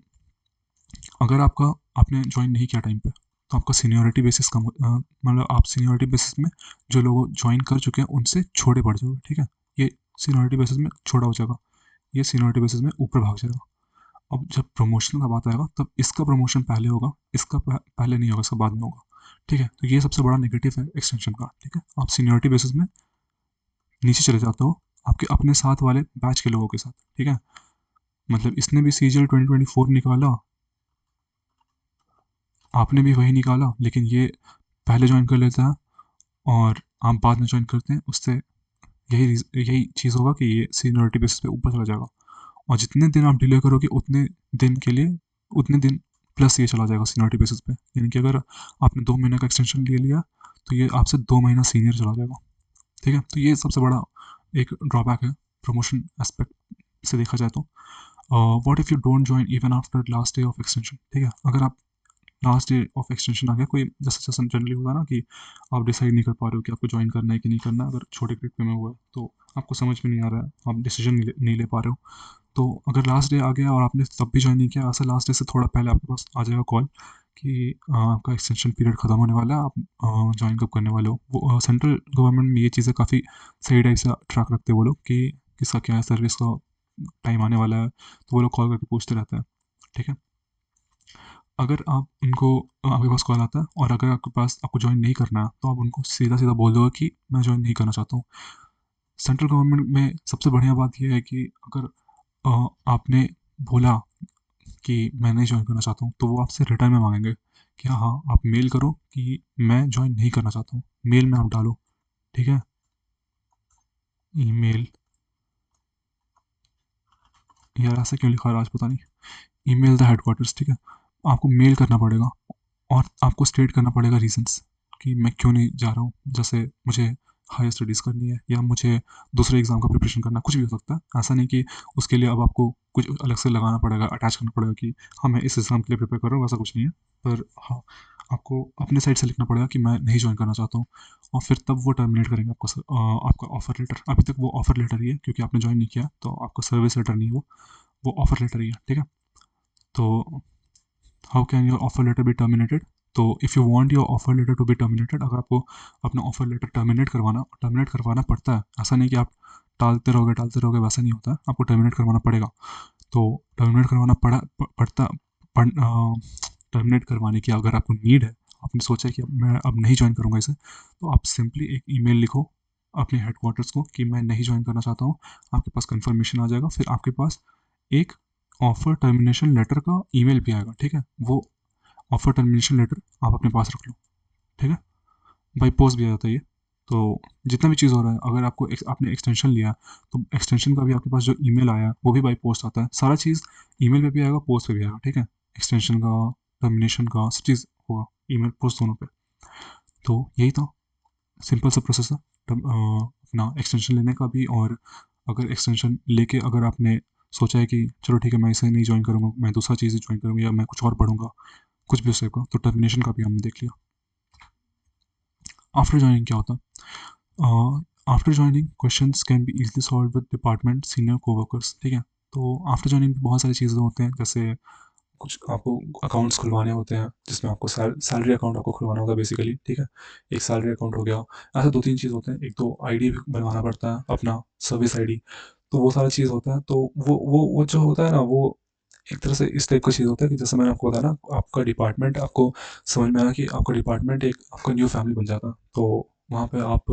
अगर आपने ज्वाइन नहीं किया टाइम पे, तो आपका सीनियरिटी बेसिस कम मतलब आप सीनियरिटी बेसिस में जो लोग ज्वाइन कर चुके हैं उनसे छोटे पड़ जाओगे, ठीक है। ये सीनियरिटी बेसिस में छोटा हो जाएगा, ये सीनियरिटी बेसिस में ऊपर भाग जाएगा। अब जब प्रमोशन का बात आएगा तब इसका प्रमोशन पहले होगा, इसका पहले नहीं होगा, इसका बाद में होगा, ठीक है। तो ये सबसे बड़ा नेगेटिव है एक्सटेंशन का, ठीक है। आप सीनियरिटी बेसिस में नीचे चले जाते हो आपके अपने साथ वाले बैच के लोगों के साथ, ठीक है। मतलब इसने भी सीजीएल 2024 निकाला, आपने भी वही निकाला, लेकिन ये पहले ज्वाइन कर लेता है और आप बाद में ज्वाइन करते हैं, उससे यही चीज़ होगा कि ये सीनियरिटी बेसिस पे ऊपर चला जाएगा। और जितने दिन आप डिले करोगे उतने दिन के लिए उतने दिन प्लस ये चला जाएगा सीनियरिटी बेसिस पे, यानी कि अगर आपने 2 महीने का एक्सटेंशन ले लिया तो ये आपसे 2 महीना सीनियर चला जाएगा, ठीक है। तो ये सबसे बड़ा एक ड्रॉबैक है प्रमोशन एस्पेक्ट से देखा जाए तो। What if you don't join even after last day of extension, ठीक है। अगर आप लास्ट डे ऑफ एक्सटेंशन आ गया, कोई जैसे जैसे जनरली होता है ना कि आप डिसाइड नहीं कर पा रहे हो कि आपको ज्वाइन करना है कि नहीं करना है, अगर छोटे ग्रुप में हुआ है तो आपको समझ में नहीं आ रहा है, आप डिसीजन नहीं ले पा रहे हो, तो अगर लास्ट डे आ गया और आपने तब भी ज्वाइन नहीं किया, ऐसा लास्ट डे से थोड़ा पहले आपके पास आ जाएगा कॉल कि आपका एक्सटेंशन पीरियड ख़त्म होने वाला है, आप ज्वाइन कब करने वाले हो। वो सेंट्रल गवर्नमेंट में ये चीज़ें काफ़ी सही टाइप से ट्रैक रखते हैं वो लोग कि किसका क्या है, सर्विस का टाइम आने वाला है, तो वो लोग कॉल करके पूछते रहते हैं, ठीक है। अगर आप उनको आपके पास कॉल आता है और अगर आपके पास आपको ज्वाइन नहीं करना है, तो आप उनको सीधा सीधा बोल दो कि मैं ज्वाइन नहीं करना चाहता हूँ। सेंट्रल गवर्नमेंट में सबसे बढ़िया बात यह है कि अगर आपने बोला कि मैं नहीं ज्वाइन करना चाहता हूँ, तो वो आपसे रिटर्न में मांगेंगे कि हाँ आप मेल करो कि मैं ज्वाइन नहीं करना चाहता हूँ, मेल में आप डालो, ठीक है। ईमेल, यार ऐसा क्यों लिखा रहा है आज पता नहीं। ईमेल द हेडक्वार्टर्स, ठीक है। आपको मेल करना पड़ेगा और आपको स्टेट करना पड़ेगा रीजंस कि मैं क्यों नहीं जा रहा हूँ, जैसे मुझे हायर स्टडीज़ करनी है या मुझे दूसरे एग्ज़ाम का प्रिपरेशन करना है, कुछ भी हो सकता है। ऐसा नहीं कि उसके लिए अब आपको कुछ अलग से लगाना पड़ेगा, अटैच करना पड़ेगा कि हाँ मैं इस एग्ज़ाम के लिए प्रिपेयर कर रहा हूँ, वैसा कुछ नहीं है। पर हाँ, आपको अपने साइड से लिखना पड़ेगा कि मैं नहीं ज्वाइन करना चाहता हूँ, और फिर तब वो टर्मिनेट करेंगे आपका ऑफर लेटर। अभी तक वो ऑफर लेटर ही है, क्योंकि आपने ज्वाइन नहीं किया, तो आपका सर्विस लेटर नहीं है वो ऑफर लेटर ही है, ठीक है। तो how can your offer letter be terminated? तो if you want your offer letter to be terminated, अगर आपको अपना ऑफर लेटर टर्मिनेट करवाना पड़ता है, ऐसा नहीं कि आप टालते रहोगे, वैसा नहीं होता है, आपको टर्मिनेट करवाना पड़ेगा। तो टर्मिनेट करवाना पड़ता टर्मिनेट करवाने की अगर आपको नीड है, आपने सोचा है कि मैं अब नहीं ज्वाइन करूँगा इसे, तो आप सिंपली एक ईमेल लिखो अपने हेडक्वार्टर्स को कि मैं नहीं ज्वाइन करना चाहता हूँ। आपके पास कंफर्मेशन आ जाएगा, फिर आपके पास एक ऑफर टर्मिनेशन लेटर का ईमेल भी आएगा, ठीक है। वो ऑफर टर्मिनेशन लेटर आप अपने पास रख लो, ठीक है। बाई पोस्ट भी आ जाता है ये। तो जितना भी चीज़ हो रहा है, अगर आपने एक्सटेंशन लिया, तो एक्सटेंशन का भी आपके पास जो ईमेल आया वो भी बाई पोस्ट आता है, सारा चीज़ ईमेल पे भी आएगा, पोस्ट पे भी आएगा, ठीक है। एक्सटेंशन का, टर्मिनेशन का, सब चीज़ होगा ईमेल पोस्ट दोनों पे। तो यही था, सिंपल सा प्रोसेस है अपना एक्सटेंशन लेने का भी। और अगर एक्सटेंशन लेके अगर आपने सोचा है कि चलो ठीक है मैं इसे नहीं ज्वाइन करूँगा, मैं दूसरा चीज़ ज्वाइन करूँगा या मैं कुछ और पढ़ूंगा, कुछ भी उस टाइप का, तो टर्मिनेशन का भी हमने देख लिया। आफ्टर ज्वाइनिंग क्या होता है? After joining questions can be easily solve with department senior coworkers, ठीक है। तो आफ्टर ज्वाइनिंग बहुत सारी चीज़ें होते हैं, जैसे कुछ आपको अकाउंट्स खुलवाने होते हैं, जिसमें आपको सैलरी अकाउंट आपको खुलवाना होता है बेसिकली, ठीक है। एक सैलरी अकाउंट हो गया, ऐसे 2-3 चीज़ होते हैं। एक तो आईडी भी बनवाना पड़ता है अपना, सर्विस आईडी, तो वो सारा चीज़ होता है। तो वो जो होता है ना, वो एक तरह से इस टाइप का चीज़ होता है कि जैसे मैंने आपको बताया ना, आपका डिपार्टमेंट आपको समझ में आया कि आपका डिपार्टमेंट एक आपका न्यू फैमिली बन जाता है। तो वहाँ पे आप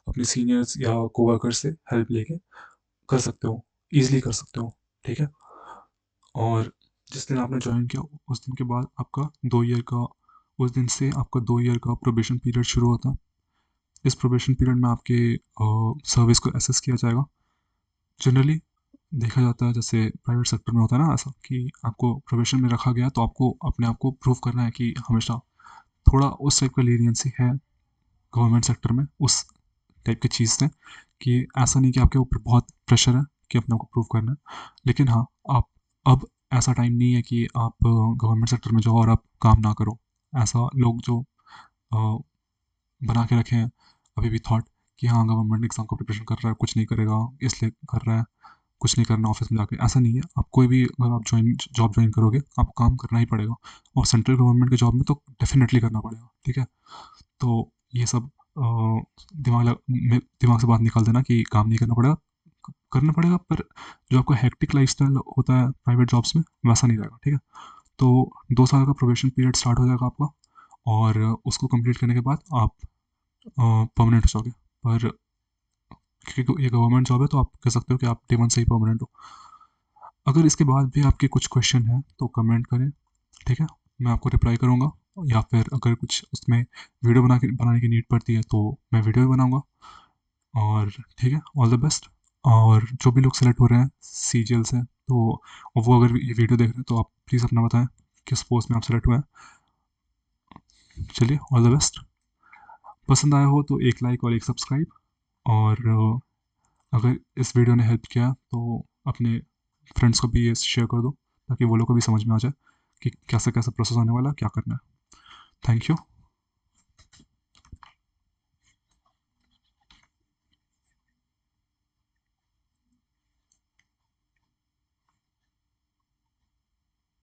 अपने सीनियर्स या कोवर्कर से हेल्प लेके कर सकते हो, ईज़िली कर सकते हो, ठीक है। और जिस दिन आपने जॉइन किया, उस दिन के बाद आपका 2 ईयर का, उस दिन से आपका 2 ईयर का प्रोबेशन पीरियड शुरू होता है। इस प्रोबेशन पीरियड में आपके सर्विस को असेस किया जाएगा। जनरली देखा जाता है, जैसे प्राइवेट सेक्टर में होता है ना ऐसा, कि आपको प्रोबेशन में रखा गया तो आपको अपने आप को प्रूव करना है कि हमेशा थोड़ा उस टाइप का लीनियंसी है गवर्नमेंट सेक्टर में, उस टाइप की चीज़ से, कि ऐसा नहीं कि आपके ऊपर बहुत प्रेशर है कि अपने आप को प्रूव करना है। लेकिन हाँ, आप अब ऐसा टाइम नहीं है कि आप गवर्नमेंट सेक्टर में जाओ और आप काम ना करो। ऐसा लोग जो अ, बना के रखे हैं अभी भी थॉट, कि हाँ गवर्नमेंट एग्जाम का प्रिपरेशन कर रहा है, कुछ नहीं करेगा इसलिए कर रहा है, कुछ नहीं करना ऑफिस में जाके। ऐसा नहीं है। आप कोई भी अगर आप जॉब ज्वाइन करोगे, आपको काम करना ही पड़ेगा। और सेंट्रल गवर्नमेंट के जॉब में तो डेफिनेटली करना पड़ेगा, ठीक है। तो ये सब दिमाग से बात निकाल देना कि काम नहीं करना पड़ेगा, करना पड़ेगा, पर जो आपका हेक्टिक लाइफस्टाइल होता है प्राइवेट जॉब्स में, वैसा नहीं रहेगा, ठीक है। तो 2 साल का प्रोबेशन पीरियड स्टार्ट हो जाएगा आपका, और उसको कंप्लीट करने के बाद आप परमानेंट हो जाओगे। पर क्योंकि ये गवर्नमेंट जॉब है, तो आप कह सकते हो कि आप डे 1 से ही परमानेंट हो। अगर इसके बाद भी आपके कुछ क्वेश्चन हैं तो कमेंट करें, ठीक है। मैं आपको रिप्लाई करूँगा, या फिर अगर कुछ उसमें वीडियो बनाने की नीड पड़ती है तो मैं वीडियो भी बनाऊँगा। और ठीक है, ऑल द बेस्ट। और जो भी लोग सेलेक्ट हो रहे हैं सीजीएल से, तो वो अगर ये वीडियो देख रहे हैं तो आप प्लीज़ अपना बताएं किस पोस्ट में आप सेलेक्ट हुए हैं। चलिए, ऑल द बेस्ट। पसंद आया हो तो एक लाइक और एक सब्सक्राइब। और अगर इस वीडियो ने हेल्प किया तो अपने फ्रेंड्स को भी ये शेयर कर दो, ताकि वो लोग को भी समझ में आ जाए कि कैसा कैसा प्रोसेस होने वाला है, क्या करना है। Thank you.